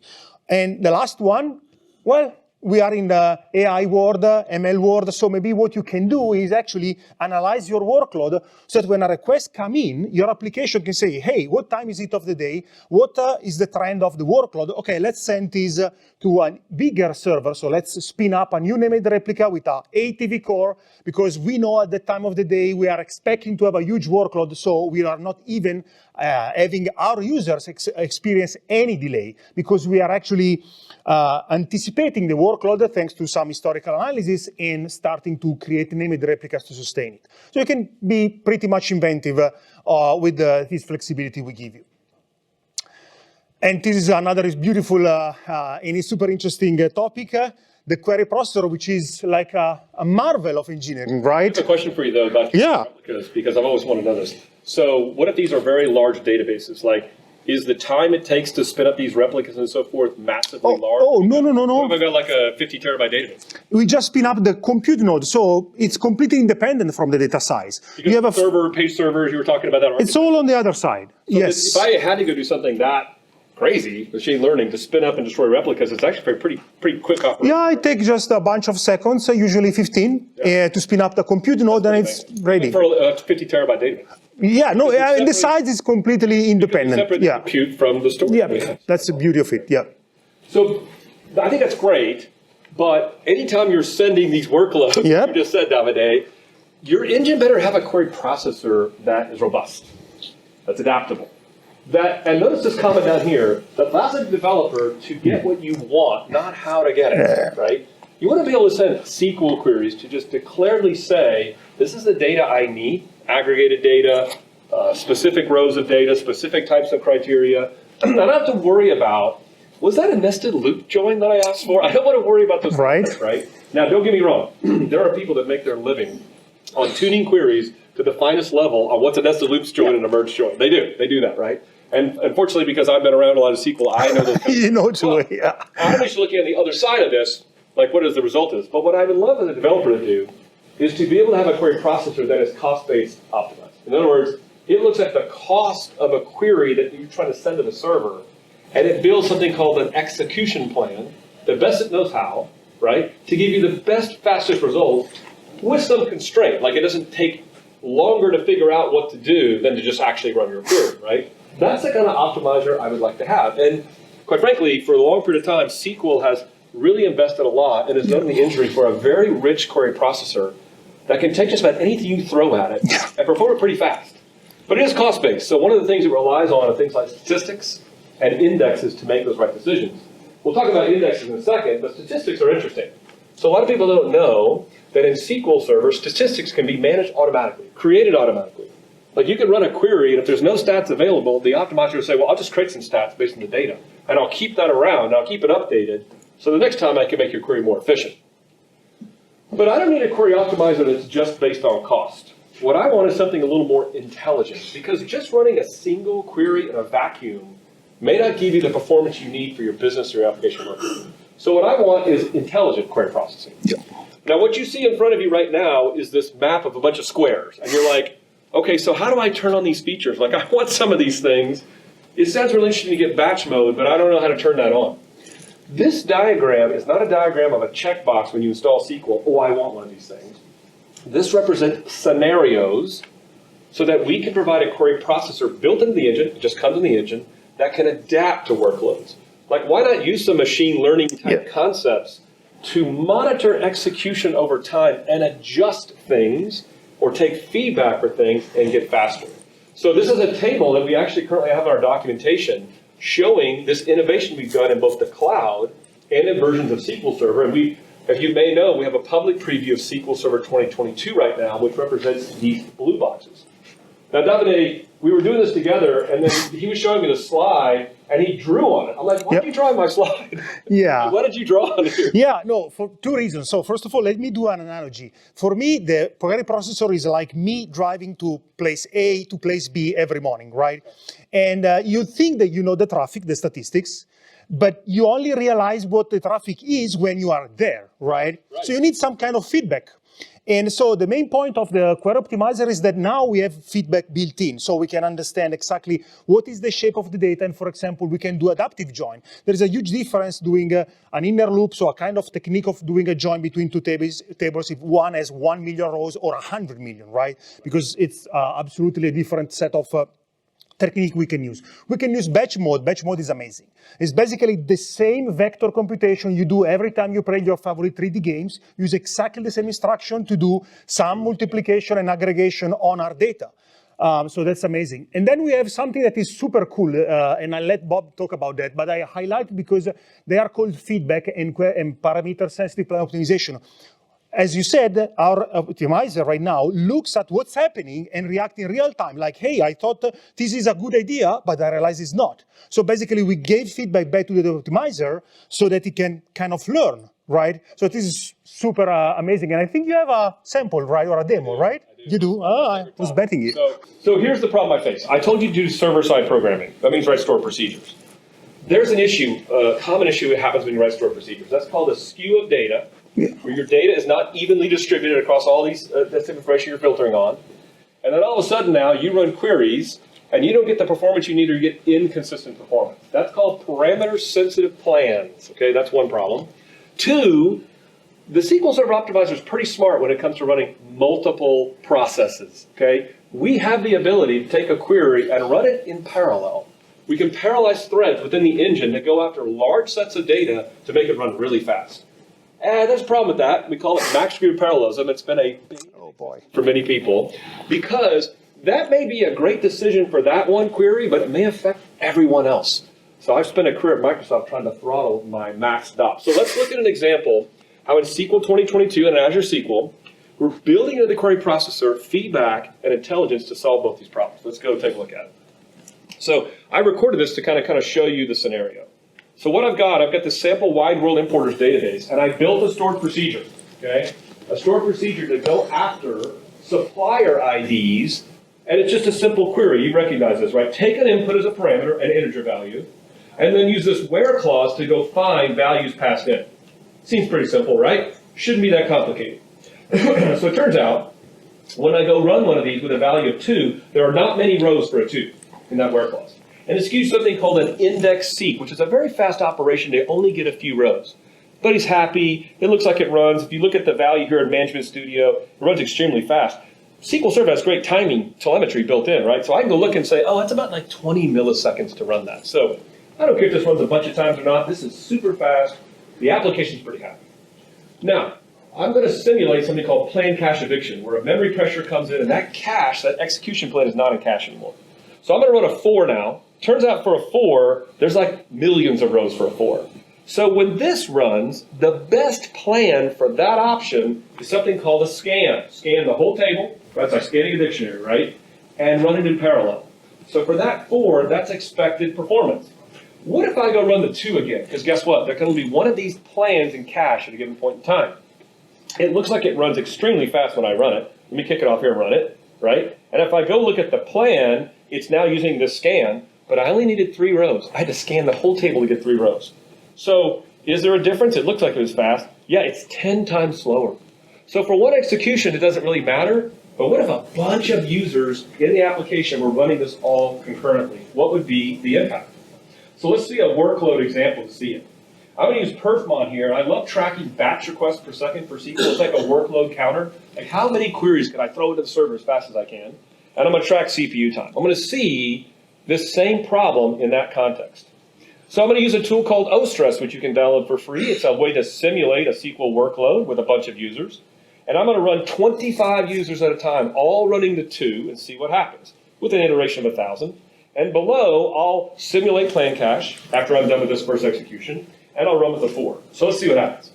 And the last one, well, we are in the AI world, ML world, so maybe what you can do is actually analyze your workload so that when a request come in, your application can say, hey, what time is it of the day? What is the trend of the workload? Okay, let's send this to a bigger server, so let's spin up a new named replica with a 8 core, because we know at the time of the day we are expecting to have a huge workload, so we are not even having our users experience any delay, because we are actually anticipating the workload thanks to some historical analysis and starting to create named replicas to sustain it. So you can be pretty much inventive with this flexibility we give you. And this is another beautiful and super interesting topic, the query processor, which is like a marvel of engineering, right? I have a question for you, though, about replicas, because I've always wanted to know this. So what if these are very large databases? Like, is the time it takes to spin up these replicas and so forth massively large? Oh, no. What if I got like a 50 terabyte database? We just spin up the compute node, so it's completely independent from the data size. Because you have a page servers, you were talking about that already. It's all on the other side, So yes. If I had to go do something that crazy, machine learning, to spin up and destroy replicas, it's actually pretty quick operation. Yeah, it takes just a bunch of seconds, usually 15, to spin up the compute node, and it's ready. For a 50 terabyte database. Yeah, no, the size is completely independent. Separate the compute from the storage. Yeah, that's the beauty of it, yeah. So I think that's great, but anytime you're sending these workloads, you just said, Davide, your engine better have a query processor that is robust, that's adaptable. And notice this comment down here, that allows the developer to get what you want, not how to get it, right? You want to be able to send SQL queries to just declaredly say, this is the data I need, aggregated data, specific rows of data, specific types of criteria. I don't have to worry about, was that a nested loop join that I asked for? I don't want to worry about those things, right? Now, don't get me wrong. There are people that make their living on tuning queries to the finest level on what's a nested loops join and a merge join. They do that, right? And unfortunately, because I've been around a lot of SQL, I know those. You know too, yeah. I'm just looking at the other side of this, like what is the result is. But what I would love as a developer to do is to be able to have a query processor that is cost-based optimized. In other words, it looks at the cost of a query that you're trying to send to the server, and it builds something called an execution plan, the best it knows how, right, to give you the best, fastest result with some constraint. Like it doesn't take longer to figure out what to do than to just actually run your query, right? That's the kind of optimizer I would like to have. And quite frankly, for a long period of time, SQL has really invested a lot and has done the injury for a very rich query processor that can take just about anything you throw at it and perform it pretty fast. But it is cost-based. So one of the things it relies on are things like statistics and indexes to make those right decisions. We'll talk about indexes in a second, but statistics are interesting. So a lot of people don't know that in SQL Server, statistics can be managed automatically, created automatically. Like you can run a query, and if there's no stats available, the optimizer will say, well, I'll just create some stats based on the data, and I'll keep that around, and I'll keep it updated, so the next time I can make your query more efficient. But I don't need a query optimizer that's just based on cost. What I want is something a little more intelligent, because just running a single query in a vacuum may not give you the performance you need for your business or your application work. So what I want is intelligent query processing. Yep. Now what you see in front of you right now is this map of a bunch of squares, and you're like, okay, so how do I turn on these features? Like, I want some of these things. It sounds really interesting to get batch mode, but I don't know how to turn that on. This diagram is not a diagram of a checkbox when you install SQL, oh, I want one of these things. This represents scenarios so that we can provide a query processor built into the engine, it just comes in the engine, that can adapt to workloads. Like, why not use some machine learning type concepts to monitor execution over time and adjust things or take feedback for things and get faster. So this is a table that we actually currently have in our documentation showing this innovation we've done in both the cloud and in versions of SQL Server. And we, if you may know, we have a public preview of SQL Server 2022 right now, which represents these blue boxes. Now, Davide, we were doing this together, and then he was showing me the slide, and he drew on it. I'm like, why did you draw on my slide? Yeah. What did you draw on here? Yeah, no, for two reasons. So first of all, let me do an analogy. For me, the query processor is like me driving to place A to place B every morning, right? And you think that you know the traffic, the statistics, but you only realize what the traffic is when you are there, right? So you need some kind of feedback. And so the main point of the Query Optimizer is that now we have feedback built in, so we can understand exactly what is the shape of the data, and for example, we can do adaptive join. There is a huge difference doing an inner loop, so a kind of technique of doing a join between two tables if one has 1 million rows or 100 million, right? Because it's absolutely a different set of technique we can use. We can use batch mode. Batch mode is amazing. It's basically the same vector computation you do every time you play your favorite 3D games. Use exactly the same instruction to do some multiplication and aggregation on our data. So that's amazing. And then we have something that is super cool, and I'll let Bob talk about that, but I highlight because they are called feedback and parameter sensitive plan optimization. As you said, our optimizer right now looks at what's happening and reacts in real time. Like, hey, I thought this is a good idea, but I realize it's not. So basically, we gave feedback back to the optimizer so that it can kind of learn, right? So this is super amazing. And I think you have a sample, right, or a demo, right? You do? I was betting it. So here's the problem I face. I told you to do server-side programming. That means write stored procedures. There's an issue, a common issue that happens when you write stored procedures. That's called a skew of data. Yeah. Where your data is not evenly distributed across all these this information you're filtering on. And then all of a sudden now you run queries and you don't get the performance you need or you get inconsistent performance. That's called parameter sensitive plans. Okay, that's one problem. Two, the SQL Server Optimizer is pretty smart when it comes to running multiple processes. Okay, we have the ability to take a query and run it in parallel. We can parallelize threads within the engine that go after large sets of data to make it run really fast. There's a problem with that. We call it max degree of parallelism. It's been a big for many people because that may be a great decision for that one query, but it may affect everyone else. So I've spent a career at Microsoft trying to throttle my max DOP. So let's look at an example how in SQL 2022 and Azure SQL, we're building into the query processor feedback and intelligence to solve both these problems. Let's go take a look at it. So I recorded this to kind of show you the scenario. So what I've got this sample wide world importers database, and I built a stored procedure, okay? A stored procedure to go after supplier IDs, and it's just a simple query. You recognize this, right? Take an input as a parameter, an integer value, and then use this where clause to go find values passed in. Seems pretty simple, right? Shouldn't be that complicated. So it turns out, when I go run one of these with a value of 2, there are not many rows for a 2 in that where clause. And it's used something called an index seek, which is a very fast operation to only get a few rows. But he's happy. It looks like it runs. If you look at the value here in Management Studio, it runs extremely fast. SQL Server has great timing telemetry built in, right? So I can go look and say, oh, it's about like 20 milliseconds to run that. So I don't care if this runs a bunch of times or not. This is super fast. The application's pretty happy. Now, I'm going to simulate something called plan cache eviction, where a memory pressure comes in, and that cache, that execution plan is not in cache anymore. So I'm going to run a 4 now. Turns out for a 4, there's like millions of rows for a 4. So when this runs, the best plan for that option is something called a scan. Scan the whole table, that's like scanning a dictionary, right? And run it in parallel. So for that 4, that's expected performance. What if I go run the 2 again? Because guess what? There's going to be one of these plans in cache at a given point in time. It looks like it runs extremely fast when I run it. Let me kick it off here and run it, right? And if I go look at the plan, it's now using this scan. But I only needed 3 rows. I had to scan the whole table to get 3 rows. So is there a difference? It looked like it was fast. Yeah, it's 10 times slower. So for one execution, it doesn't really matter. But what if a bunch of users in the application were running this all concurrently? What would be the impact? So let's see a workload example to see it. I'm going to use perfmon here. I love tracking batch requests per second for SQL. It's like a workload counter. Like how many queries can I throw into the server as fast as I can? And I'm going to track CPU time. I'm going to see this same problem in that context. So I'm going to use a tool called OStress, which you can download for free. It's a way to simulate a SQL workload with a bunch of users. And I'm going to run 25 users at a time, all running the 2, and see what happens with an iteration of 1,000. And below, I'll simulate plan cache after I'm done with this first execution, and I'll run with the 4. So let's see what happens.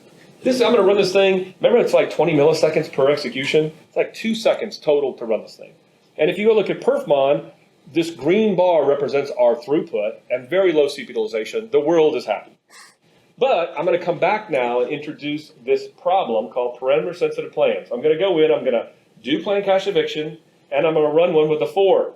I'm going to run this thing. Remember, it's like 20 milliseconds per execution. It's like 2 seconds total to run this thing. And if you go look at perfmon, this green bar represents our throughput and very low CPU utilization. The world is happy. But I'm going to come back now and introduce this problem called parameter sensitive plans. I'm going to go in, I'm going to do plan cache eviction, and I'm going to run one with the 4.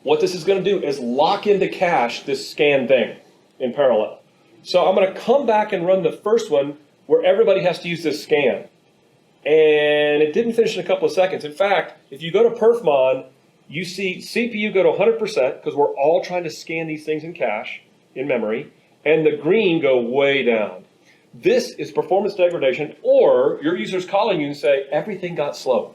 What this is going to do is lock into cache this scan thing in parallel. So I'm going to come back and run the first one where everybody has to use this scan. and it didn't finish in a couple of seconds. In fact, if you go to Perfmon, you see CPU go to 100% because we're all trying to scan these things in cache, in memory, and the green go way down. This is performance degradation, or your user's calling you and say, everything got slow.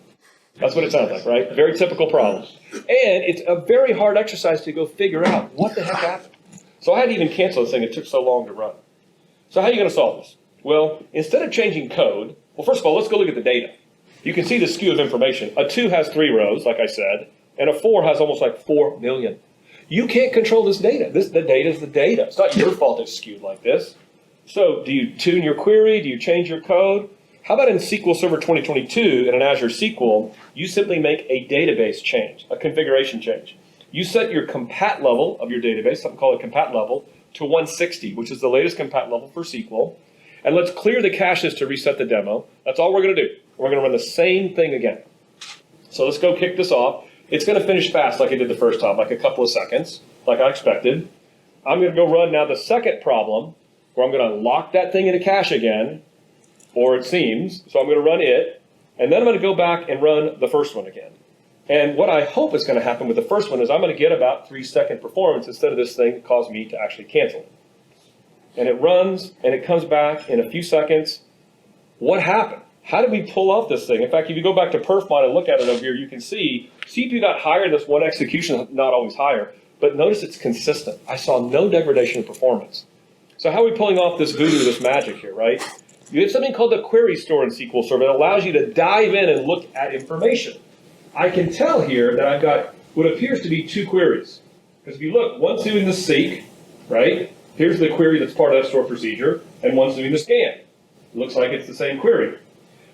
That's what it sounds like, right? Very typical problem. And it's a very hard exercise to go figure out what the heck happened. So I had to even cancel this thing. It took so long to run. So how are you going to solve this? Well, instead of changing code, well, first of all, let's go look at the data. You can see the skew of information. A 2 has 3 rows, like I said, and a 4 has almost like 4 million. You can't control this data. The data is the data. It's not your fault it's skewed like this. So do you tune your query? Do you change your code? How about in SQL Server 2022 in an Azure SQL, you simply make a database change, a configuration change. You set your compat level of your database, something called a compat level, to 160, which is the latest compat level for SQL. And let's clear the caches to reset the demo. That's all we're going to do. We're going to run the same thing again. So let's go kick this off. It's going to finish fast like it did the first time, like a couple of seconds, like I expected. I'm going to go run now the second problem, where I'm going to lock that thing into cache again, or it seems. So I'm going to run it, and then I'm going to go back and run the first one again. And what I hope is going to happen with the first one is I'm going to get about 3-second performance instead of this thing that caused me to actually cancel it. And it runs, and it comes back in a few seconds. What happened? How did we pull off this thing? In fact, if you go back to Perfmon and look at it over here, you can see CPU got higher, this one execution, not always higher. But notice it's consistent. I saw no degradation in performance. So how are we pulling off this voodoo, this magic here, right? You have something called the query store in SQL Server that allows you to dive in and look at information. I can tell here that I've got what appears to be 2 queries. Because if you look, one's doing the seek, right? Here's the query that's part of that store procedure, and one's doing the scan. It looks like it's the same query.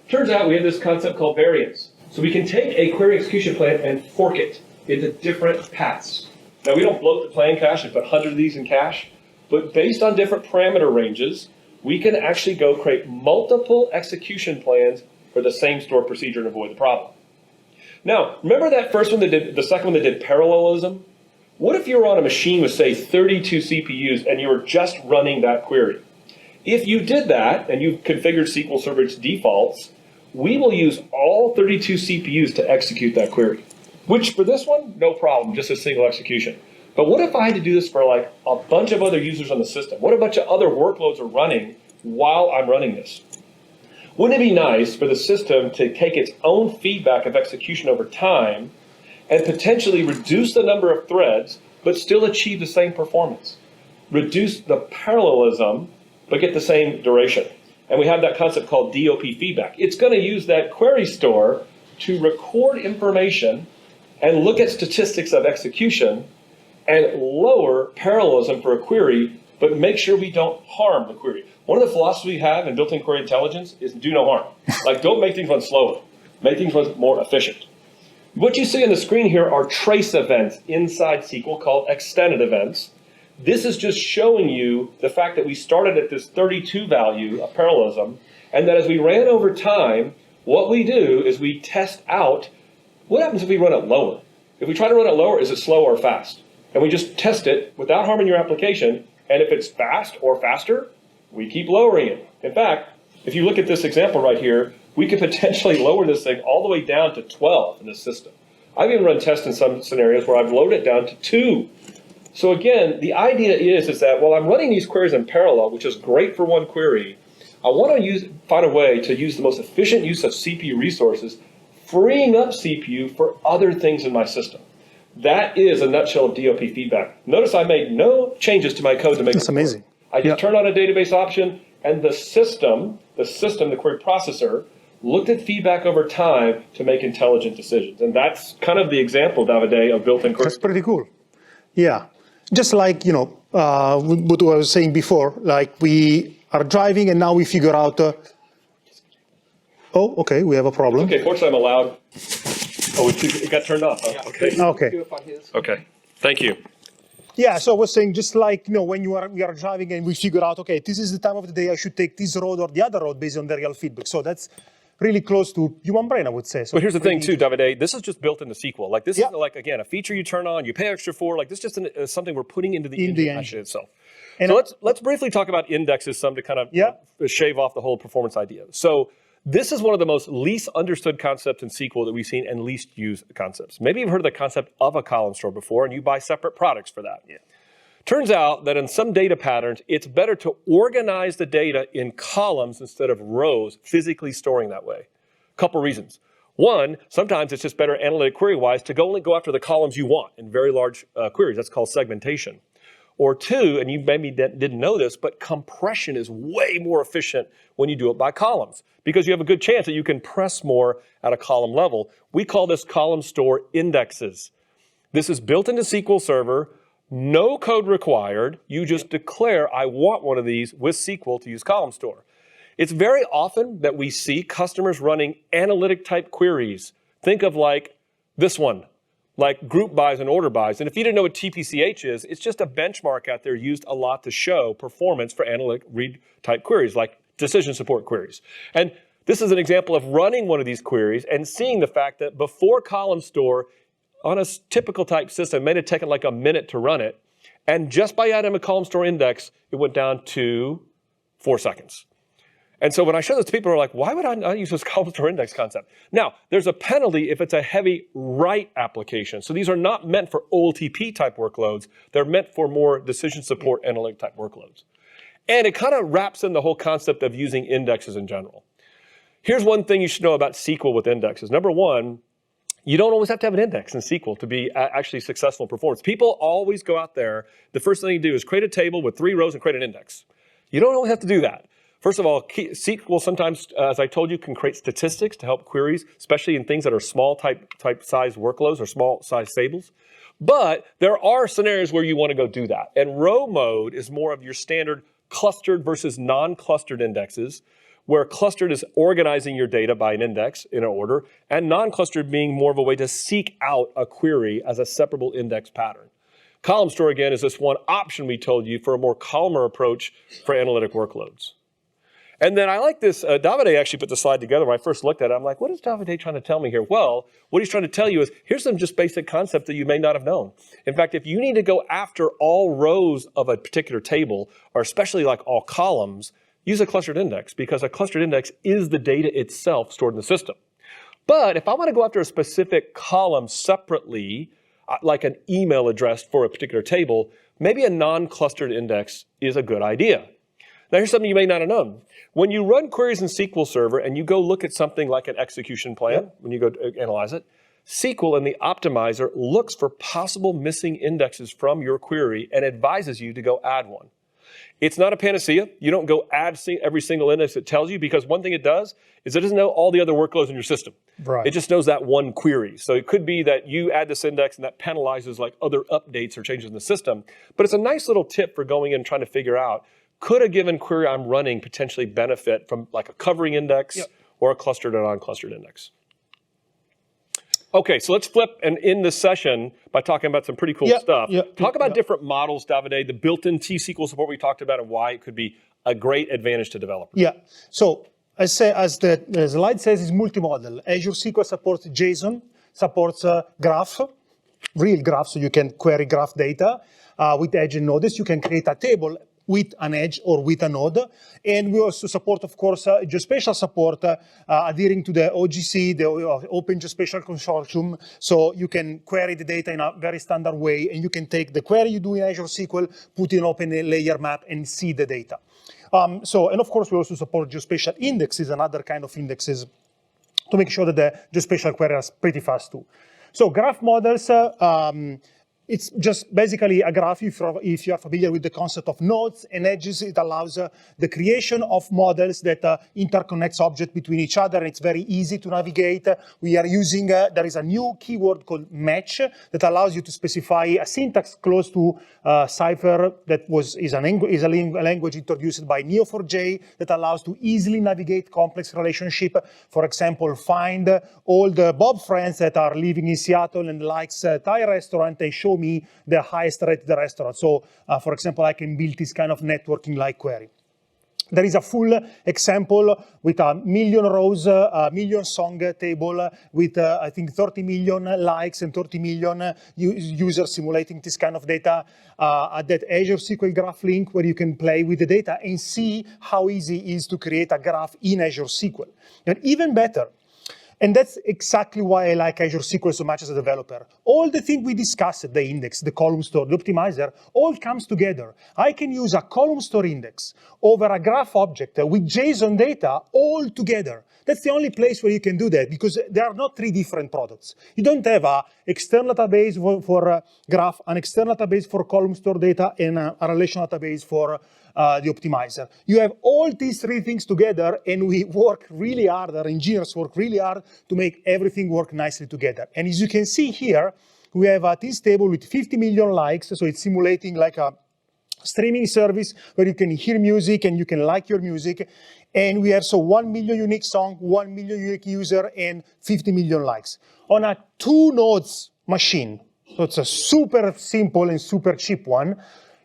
Turns out we have this concept called variance. So we can take a query execution plan and fork it into different paths. Now we don't bloat the plan cache and put 100 of these in cache. But based on different parameter ranges, we can actually go create multiple execution plans for the same store procedure and avoid the problem. Now, remember that first one that did, the second one that did parallelism? What if you were on a machine with, say, 32 CPUs and you were just running that query? If you did that and you configured SQL Server's defaults, we will use all 32 CPUs to execute that query. Which for this one, no problem, just a single execution. But what if I had to do this for like a bunch of other users on the system? What a bunch of other workloads are running while I'm running this? Wouldn't it be nice for the system to take its own feedback of execution over time and potentially reduce the number of threads, but still achieve the same performance? Reduce the parallelism, but get the same duration. And we have that concept called DOP feedback. It's going to use that query store to record information and look at statistics of execution and lower parallelism for a query, but make sure we don't harm the query. One of the philosophies we have in built-in query intelligence is do no harm. Like, don't make things run slower. Make things run more efficient. What you see on the screen here are trace events inside SQL called extended events. This is just showing you the fact that we started at this 32 value of parallelism, and that as we ran over time, what we do is we test out what happens if we run it lower. If we try to run it lower, is it slow or fast? And we just test it without harming your application, and if it's fast or faster, we keep lowering it. In fact, if you look at this example right here, we could potentially lower this thing all the way down to 12 in this system. I've even run tests in some scenarios where I've loaded it down to 2. So again, the idea is that while I'm running these queries in parallel, which is great for one query, I want to find a way to use the most efficient use of CPU resources, freeing up CPU for other things in my system. That is a nutshell of DOP feedback. Notice I made no changes to my code to make it That's amazing. I just turned on a database option, and the system, the query processor, looked at feedback over time to make intelligent decisions. And that's kind of the example, Davide, of built-in query. That's pretty cool. Yeah. Just like, what I was saying before, like we are driving and now we figure out, oh, okay, we have a problem. Okay, fortunately I'm allowed. Oh, it got turned off, huh? Okay. Okay. Okay, thank you. Yeah, so I was saying, just like, when we are driving and we figure out, okay, this is the time of the day I should take this road or the other road based on the real feedback. So that's really close to human brain, I would say. So but here's the thing too, Davide, this is just built into SQL. Like this Yeah. is like, again, a feature you turn on, you pay extra for, like this is just something we're putting into the engine itself. And so let's briefly talk about indexes some to kind of Yeah. shave off the whole performance idea. So This is one of the most least understood concepts in SQL that we've seen and least used concepts. Maybe you've heard of the concept of a column store before, and you buy separate products for that. Yeah. Turns out that in some data patterns, it's better to organize the data in columns instead of rows, physically storing that way. Couple reasons. One, sometimes it's just better analytic query-wise to only go after the columns you want in very large queries. That's called segmentation. Or two, and you maybe didn't know this, but compression is way more efficient when you do it by columns because you have a good chance that you can press more at a column level. We call this column store indexes. This is built into SQL Server, no code required. You just declare, I want one of these with SQL to use column store. It's very often that we see customers running analytic type queries. Think of like this one, like group buys and order buys. And if you didn't know what TPCH is, it's just a benchmark out there used a lot to show performance for analytic read type queries, like decision support queries. And this is an example of running one of these queries and seeing the fact that before column store, on a typical type system, it may have taken like a minute to run it. And just by adding a column store index, it went down to 4 seconds. And so when I show this to people, are like, why would I not use this column store index concept? Now, there's a penalty if it's a heavy write application. So these are not meant for OLTP type workloads. They're meant for more decision support analytic type workloads. And it kind of wraps in the whole concept of using indexes in general. Here's one thing you should know about SQL with indexes. Number one, you don't always have to have an index in SQL to be actually successful in performance. People always go out there, the first thing you do is create a table with 3 rows and create an index. You don't always have to do that. First of all, SQL sometimes, as I told you, can create statistics to help queries, especially in things that are small type size workloads or small size tables. But there are scenarios where you want to go do that. And row mode is more of your standard clustered versus non-clustered indexes, where clustered is organizing your data by an index in an order, and non-clustered being more of a way to seek out a query as a separable index pattern. Column store, again, is this one option we told you for a more columnar approach for analytic workloads. And then I like this, Davide actually put the slide together. When I first looked at it, I'm like, what is Davide trying to tell me here? Well, what he's trying to tell you is, here's some just basic concepts that you may not have known. In fact, if you need to go after all rows of a particular table, or especially like all columns, use a clustered index, because a clustered index is the data itself stored in the system. But if I want to go after a specific column separately, like an email address for a particular table, maybe a non-clustered index is a good idea. Now, here's something you may not have known. When you run queries in SQL Server and you go look at something like an execution plan, when you go to analyze it, SQL in the optimizer looks for possible missing indexes from your query and advises you to go add one. It's not a panacea. You don't go add every single index it tells you, because one thing it does is it doesn't know all the other workloads in your system. Right. It just knows that one query. So it could be that you add this index and that penalizes like other updates or changes in the system. But it's a nice little tip for going in and trying to figure out, could a given query I'm running potentially benefit from like a covering index or a clustered or non-clustered index? Okay, so let's flip and end this session by talking about some pretty cool stuff. Talk about different models, Davide, the built-in T-SQL support we talked about and why it could be a great advantage to developers. Yeah, so as the slide says, it's multimodal. Azure SQL supports JSON, supports graph, real graph, so you can query graph data. With Edge and Nodes, you can create a table with an edge or with a node. And we also support, of course, geospatial support, adhering to the OGC, the Open Geospatial Consortium. So you can query the data in a very standard way, and you can take the query you do in Azure SQL, put in Open Layer Map, and see the data. And of course, we also support geospatial indexes and other kind of indexes to make sure that the geospatial query is pretty fast too. So graph models, it's just basically a graph. If you are familiar with the concept of nodes and edges, it allows the creation of models that interconnects objects between each other, and it's very easy to navigate. We are using, there is a new keyword called match that allows you to specify a syntax close to Cypher that is a language introduced by Neo4j that allows to easily navigate complex relationship. For example, find all the Bob friends that are living in Seattle and likes Thai restaurant and show me the highest rated restaurant. So, for example, I can build this kind of networking-like query. There is a full example with a million rows, a million song table with, I think, 30 million likes and 30 million users simulating this kind of data at that Azure SQL Graph link where you can play with the data and see how easy it is to create a graph in Azure SQL. And even better, and that's exactly why I like Azure SQL so much as a developer. All the things we discussed, the index, the column store, the optimizer, all comes together. I can use a column store index over a graph object with JSON data all together. That's the only place where you can do that because there are not three different products. You don't have an external database for graph, an external database for column store data, and a relational database for the optimizer. You have all these three things together, and we work really hard, our engineers work really hard to make everything work nicely together. And as you can see here, we have this table with 50 million likes, so it's simulating like a streaming service where you can hear music and you can like your music. And we have 1 million unique song, 1 million unique user, and 50 million likes. On a 2 nodes machine, so it's a super simple and super cheap one,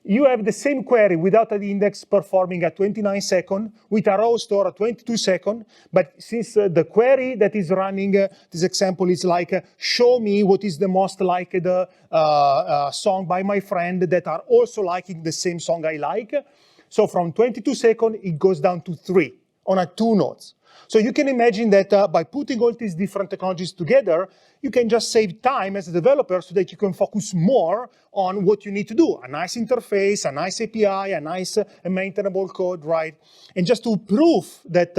you have the same query without an index performing at 29 seconds, with a row store at 22 seconds. But since the query that is running, this example is like, show me what is the most liked song by my friend that are also liking the same song I like. So from 22 seconds, it goes down to 3 on a 2 nodes. So you can imagine that by putting all these different technologies together, you can just save time as a developer so that you can focus more on what you need to do. A nice interface, a nice API, a nice maintainable code, right? And just to prove that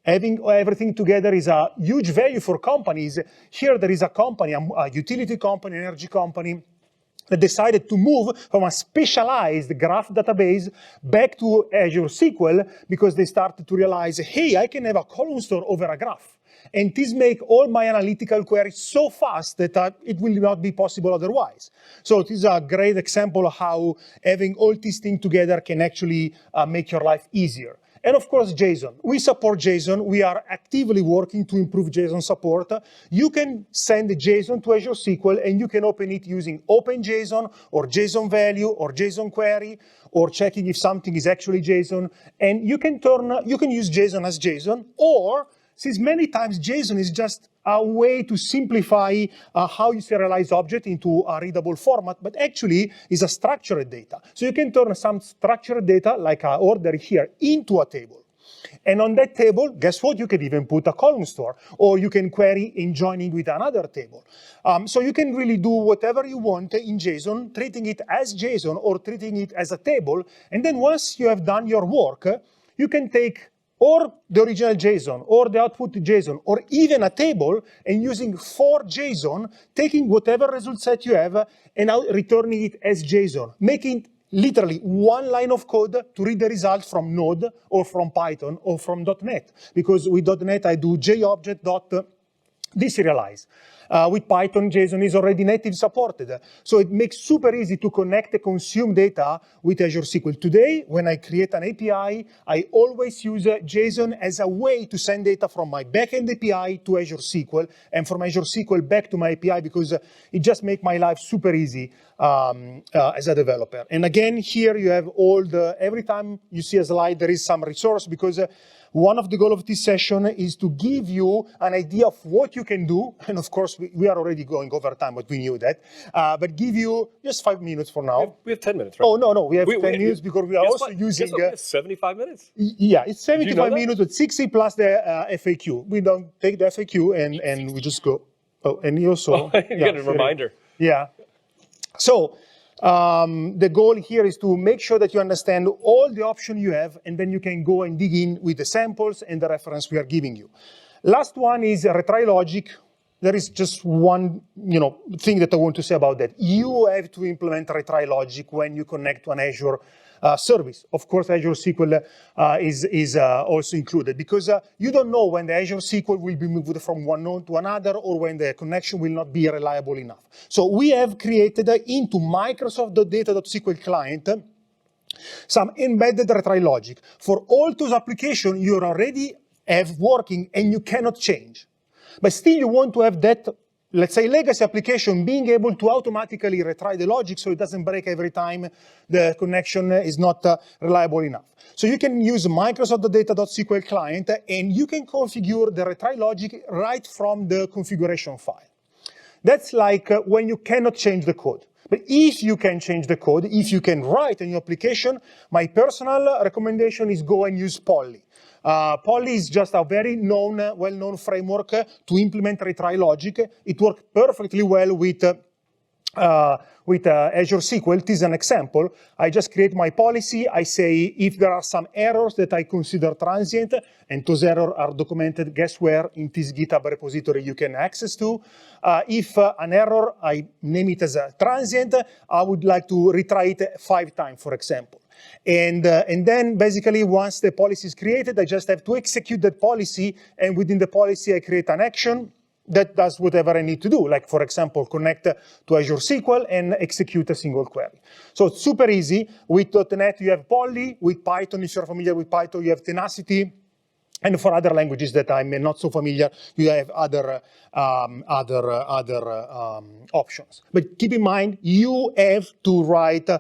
having everything together is a huge value for companies, here there is a company, a utility company, energy company, that decided to move from a specialized graph database back to Azure SQL because they started to realize, hey, I can have a column store over a graph. And this makes all my analytical queries so fast that it will not be possible otherwise. So it is a great example of how having all these things together can actually make your life easier. And of course, JSON. We support JSON. We are actively working to improve JSON support. You can send JSON to Azure SQL, and you can open it using OpenJSON or JSON value or JSON query, or checking if something is actually JSON. And you can use JSON as JSON, or since many times JSON is just a way to simplify how you serialize object into a readable format, but actually is a structured data. So you can turn some structured data, like our order here, into a table. And on that table, guess what? You can even put a column store, or you can query in joining with another table. So you can really do whatever you want in JSON, treating it as JSON or treating it as a table. And then once you have done your work, you can take or the original JSON, or the output JSON, or even a table, and using for JSON, taking whatever result set you have, and now returning it as JSON, making literally one line of code to read the result from Node, or from Python, or from .NET. Because with .NET, I do JObject.deserialize. With Python, JSON is already native supported. So it makes super easy to connect and consume data with Azure SQL. Today, when I create an API, I always use JSON as a way to send data from my backend API to Azure SQL, and from Azure SQL back to my API, because it just makes my life super easy as a developer. And again, here you have every time you see a slide, there is some resource, because one of the goals of this session is to give you an idea of what you can do. And of course, we are already going over time, but we knew that. But give you just 5 minutes for now. We have 10 minutes, right? Oh, no, we have 10 minutes because we are also using... We have 75 minutes? Yeah, it's 75 that? minutes with 60 plus the FAQ. We don't take the FAQ and we just go. Oh, and you also... you get a reminder. Yeah. So the goal here is to make sure that you understand all the options you have, and then you can go and dig in with the samples and the reference we are giving you. Last one is retry logic. There is just one thing that I want to say about that. You have to implement retry logic when you connect to an Azure service. Of course, Azure SQL is also included, because you don't know when the Azure SQL will be moved from one node to another, or when the connection will not be reliable enough. So we have created into Microsoft.data.sql client some embedded retry logic for all those applications you already have working and you cannot change. But still you want to have that let's say, legacy application being able to automatically retry the logic so it doesn't break every time the connection is not reliable enough. So you can use Microsoft.data.sql client and you can configure the retry logic right from the configuration file. That's like when you cannot change the code. But if you can change the code, if you can write a new application, my personal recommendation is go and use Polly. Polly is just a very well-known framework to implement retry logic. It works perfectly well with Azure SQL. It is an example. I just create my policy. I say if there are some errors that I consider transient, and those errors are documented, guess where? In this GitHub repository you can access to. If an error, I name it as a transient, I would like to retry it 5 times, for example. And then basically once the policy is created, I just have to execute that policy, and within the policy I create an action that does whatever I need to do, like for example, connect to Azure SQL and execute a single query. So it's super easy. With .NET you have Polly, with Python, if you're familiar with Python, you have Tenacity, and for other languages that I'm not so familiar, you have other options. But keep in mind, you have to write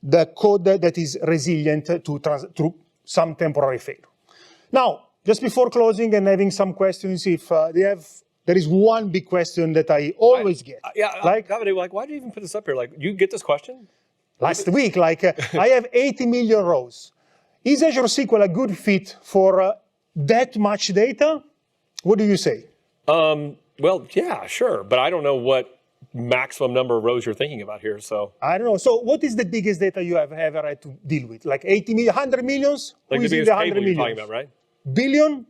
the code that is resilient to some temporary failure. Now, just before closing and having some questions, if there is one big question that I always get. Davide, why did you even put this up here? Like, you get this question? Last week, I have 80 million rows. Is Azure SQL a good fit for that much data? What do you say? Well, yeah, sure. But I don't know what maximum number of rows you're thinking about here, so. I don't know. So what is the biggest data you have ever had to deal with? Like 80 million, 100 millions? Like Who the is in biggest the 100 table you're millions? talking about, right? Billion?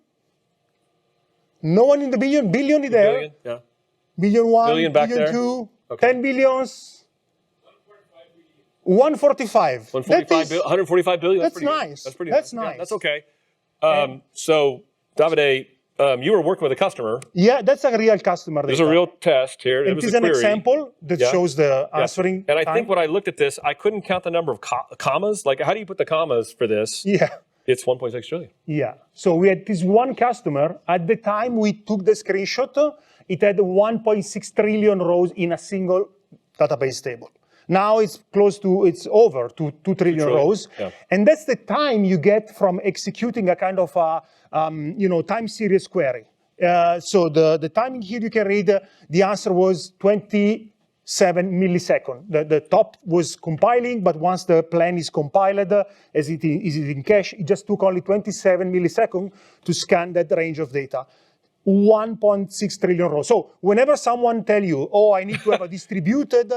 No one in the billion? Billion is there. Billion, yeah. Billion one, Billion back billion there. two, Okay. 10 billions? 145. 145 billion? That's pretty good. nice. That's pretty That's nice. Yeah, nice. that's okay. So, Davide, you were working with a customer. Yeah, that's a real customer data. There's a real test here. It was is a an query. example that Yeah. shows the Yeah. answering And I time. think when I looked at this, I couldn't count the number of commas. Like, how do you put the commas for this? Yeah. It's 1.6 trillion. Yeah. So we had this one customer. At the time we took the screenshot, it had 1.6 trillion rows in a single database table. Now it's over to 2 trillion rows. Yeah. And that's the time you get from executing a kind of time series query. So the timing here you can read, the answer was 27 milliseconds. The top was compiling, but once the plan is compiled, as it is in cache, it just took only 27 milliseconds to scan that range of data. 1.6 trillion rows. So whenever someone tell you, oh, I need to have a distributed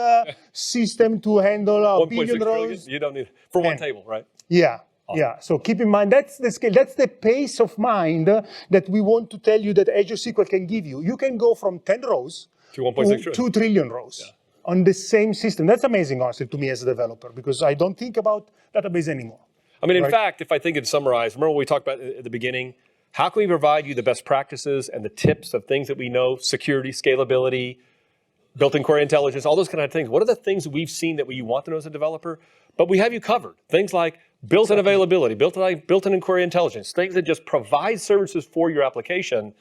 system to handle a 1.6 billion trillion? rows. You don't need, for one table, right? Yeah. Yeah, so keep in mind, that's the scale, that's the pace of mind that we want to tell you that Azure SQL can give you. You can go from 10 rows To 1.6 trillion. 2 trillion rows on the same system. That's amazing, honestly, to me as a developer, because I don't think about database anymore. I mean, in Right. fact, if I think it's summarized, remember what we talked about at the beginning? How can we provide you the best practices and the tips of things that we know, security, scalability, built-in query intelligence, all those kind of things? What are the things that we've seen that you want to know as a developer? But we have you covered. Things like built-in availability, built-in query intelligence, things that just provide services for your application.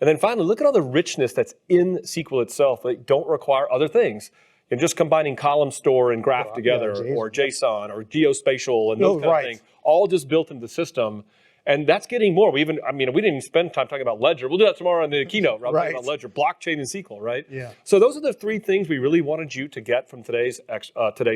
And then finally, look at all the richness that's in SQL itself that don't require other things. And just combining column store and graph together, or JSON, or geospatial, and those kind of things, all just built into the system. And that's getting more. We didn't even spend time talking about Ledger. We'll do that tomorrow in the keynote. I'll talk about Ledger, blockchain, and SQL, right? Yeah. So those are the 3 things we really wanted you to get from today's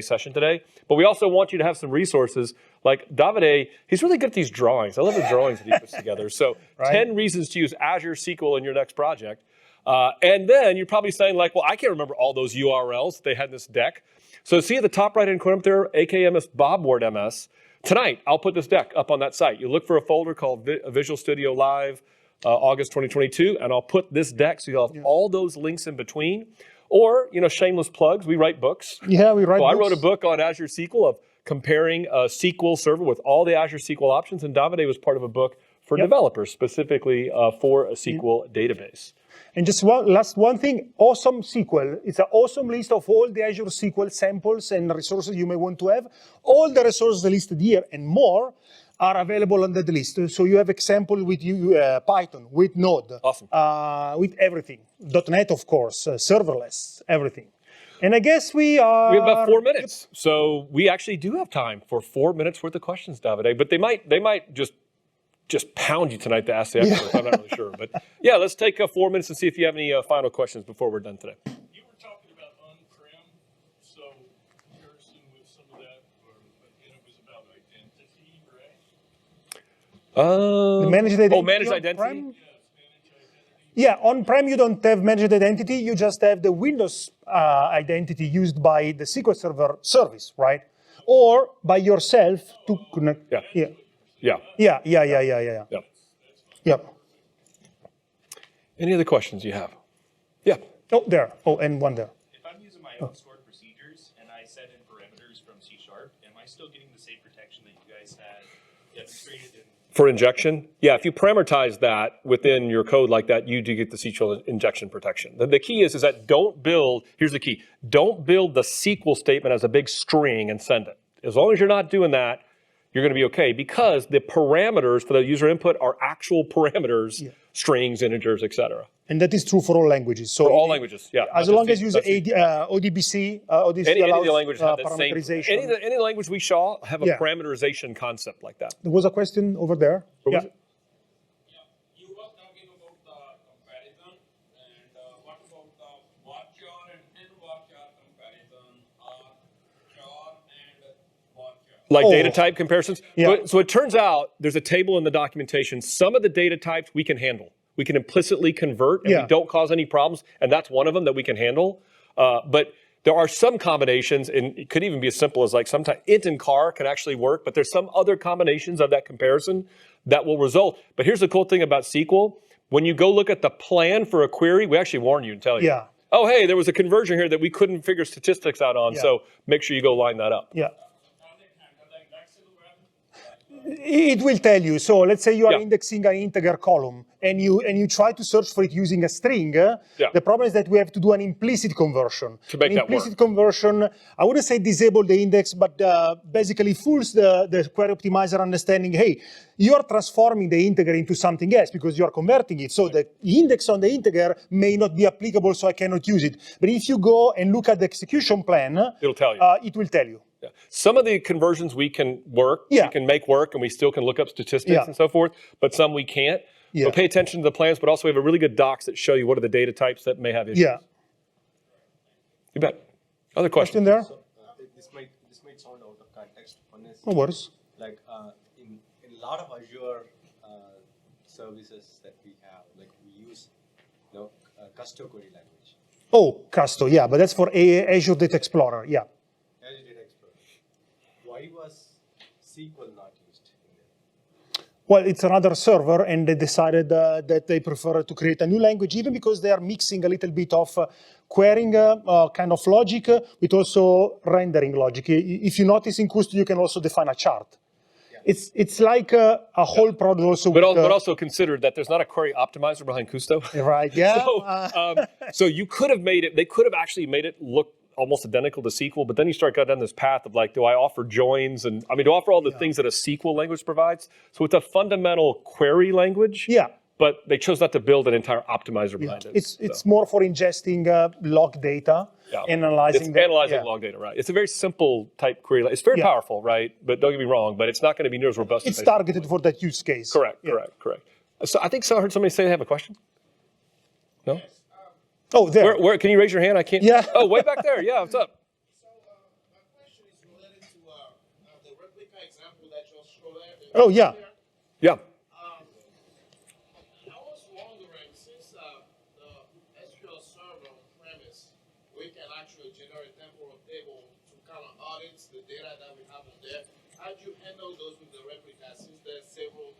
session today. But we also want you to have some resources. Like Davide, he's really good at these drawings. I love the drawings that he puts together. So 10 reasons to use Azure SQL in your next project. And then you're probably saying like, well, I can't remember all those URLs they had in this deck. So see at the top right-hand corner up there, AKMS Bob Ward MS. Tonight, I'll put this deck up on that site. You look for a folder called Visual Studio Live, August 2022, and I'll put this deck so you'll have all those links in between. Or, shameless plugs, we write books. Yeah, we write books. I wrote a book on Azure SQL of comparing a SQL server with all the Azure SQL options, and Davide was part of a book for developers, specifically for a SQL database. And just last one thing, Awesome SQL. It's an awesome list of all the Azure SQL samples and resources you may want to have. All the resources listed here and more are available under the list. So you have example with Python, with Node, Awesome. with everything. .NET, of course, serverless, everything. And I guess we are... We have about 4 minutes, so we actually do have time for 4 minutes worth of questions, Davide. But they might just pound you tonight to ask the experts. I'm not really sure, but yeah, let's take 4 minutes and see if you have any final questions before we're done today. You were talking about on-prem, so comparison with some of that, and it was about identity, right? Managed identity. Managed on-prem? identity? Yes, managed identity. Yeah, on-prem you don't have managed identity, you just have the Windows identity used by the SQL Server service, right? Or by yourself to connect. Yeah. Yeah. Yeah. Yeah. Yeah. Any other questions you have? Yeah. Oh, there. Oh, and one there. If I'm using my own stored procedures and I set in parameters from C#, am I still getting the same protection that you guys had demonstrated in? For injection, yeah, if you parameterize that within your code like that, you do get the SQL injection protection. The key is that here's the key, don't build the SQL statement as a big string and send it. As long as you're not doing that, you're going to be okay, because the parameters for the user input are actual parameters, strings, integers, etc. And that is true for all languages. So For all languages, yeah. as long as you use ODBC, ODBC any allows of the languages have that same. parameterization. Any language we saw have a Yeah. parameterization concept like that. There was a question over there. What was it? You were talking about the comparison, and what about the varchar and nvarchar comparison, or char and varchar? Like Oh. data type comparisons? Yeah. So it turns out there's a table in the documentation. Some of the data types we can handle. We can implicitly convert and Yeah. we don't cause any problems. And that's one of them that we can handle. But there are some combinations, and it could even be as simple as like sometimes int and char can actually work, but there's some other combinations of that comparison that will result. But here's the cool thing about SQL. When you go look at the plan for a query, we actually warn you and tell you. Yeah. Oh, hey, there was a conversion here that we couldn't figure statistics out on. Yeah. So make sure you go line that up. Yeah. Are they handled like Excel web? It will tell you. So let's say you are Yeah. indexing an integer column and you try to search for it using a string. Yeah. The problem is that we have to do an implicit conversion. To make an that work. implicit conversion, I wouldn't say disable the index, but basically fools the query optimizer understanding, hey, you are transforming the integer into something else because you are converting it. So the index on the integer may not be applicable, so I cannot use it. But if you go and look at the execution plan, It'll tell you. it will tell you. Yeah. Some of the conversions we can work, Yeah. we can make work, and we still can look up statistics Yeah. and so forth, but some we can't. Yeah. So pay attention to the plans, but also we have a really good docs that show you what are the data types that may have issues. Yeah. You bet. Other Question questions? there? This might sound out of context. One is No worries. like in a lot of Azure services that we have, like we use custom query language. Oh, Casto, yeah, but that's for Azure Data Explorer, yeah. Azure Data Explorer. Why was SQL not used in there? Well, it's another server, and they decided that they prefer to create a new language, even because they are mixing a little bit of querying kind of logic with also rendering logic. If you notice in Kusto, you can also define a chart. It's like a whole product also. But, with, but also consider that there's not a query optimizer behind Kusto. right, yeah. So you could have made it, they could have actually made it look almost identical to SQL, but then you start going down this path of like, do I offer joins? And I mean, to offer all the things that a SQL language provides. So it's a fundamental query language. Yeah. But they chose not to build an entire optimizer behind it. It's more for ingesting log data, Yeah. analyzing It's the- analyzing yeah. log data, right? It's a very simple type query. It's very Yeah. powerful, right? But don't get me wrong, but it's not going to be near as robust. It's as targeted for that use case. Correct, Yeah. correct. So I think I heard somebody say they have a question. No? Oh, there. Where? Can you raise your hand? I can't. Yeah. Oh, way back there. Yeah, what's up? So my question is related to the replica example that you showed there. Oh, yeah. Yeah. I was wondering, since the SQL Server premise, we can actually generate temporal table to kind of audit the data that we have in there. How do you handle those with the replica, since there's several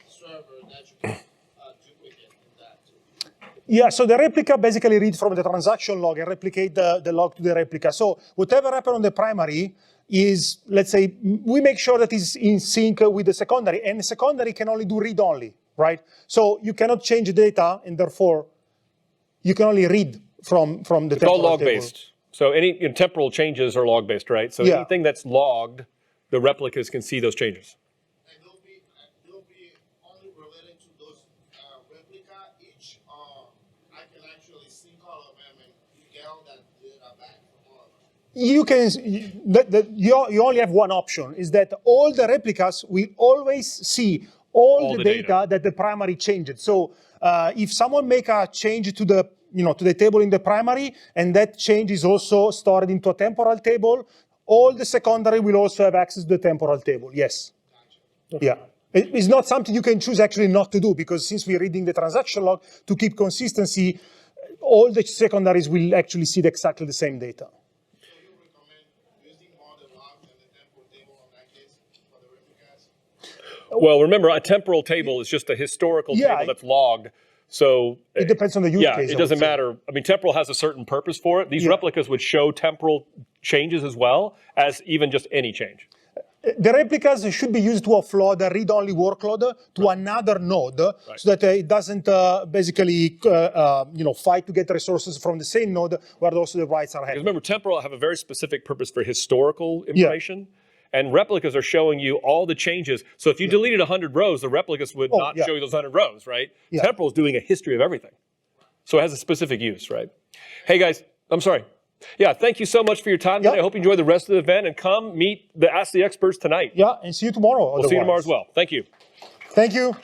servers that you can duplicate in that too? Yeah, so the replica basically read from the transaction log and replicate the log to the replica. So whatever happened on the primary is, let's say, we make sure that it's in sync with the secondary, and the secondary can only do read-only, right? So you cannot change data, and therefore you can only read from the It's all temporal table. log-based. So any temporal changes are log-based, right? So Yeah. anything that's logged, the replicas can see those changes. data back from all of them? You can, you only have one option, is that all the replicas will always see all the data that the primary changed. So if someone make a change to the, to the table in the primary, and that change is also stored into a temporal table, all the secondary will also have access to the temporal table, yes. Yeah. It's not something you can choose actually not to do, because since we're reading the transaction log, to keep consistency, all the secondaries will actually see exactly the same data. So you recommend using more the logs and the temporal table in that case for the replicas? Well, remember, a temporal table is just a historical table that's logged. So it depends on the use case. It doesn't matter. I mean, temporal has a certain purpose for it. These replicas would show temporal changes as well as even just any change. The replicas should be used to offload a read-only workload to another node, so that it doesn't basically fight to get resources from the same node where also the writes are happening. Because remember, temporal have a very specific purpose for historical information. And replicas are showing you all the changes. So if you deleted 100 rows, the replicas would not show you those 100 rows, right? Temporal is doing a history of everything. So it has a specific use, right? Hey, guys, I'm sorry. Yeah, thank you so much for your time today. I hope you enjoy the rest of the event and come meet the Ask the Experts tonight. Yeah, and see you tomorrow. We'll see you tomorrow as well. Thank you. Thank you.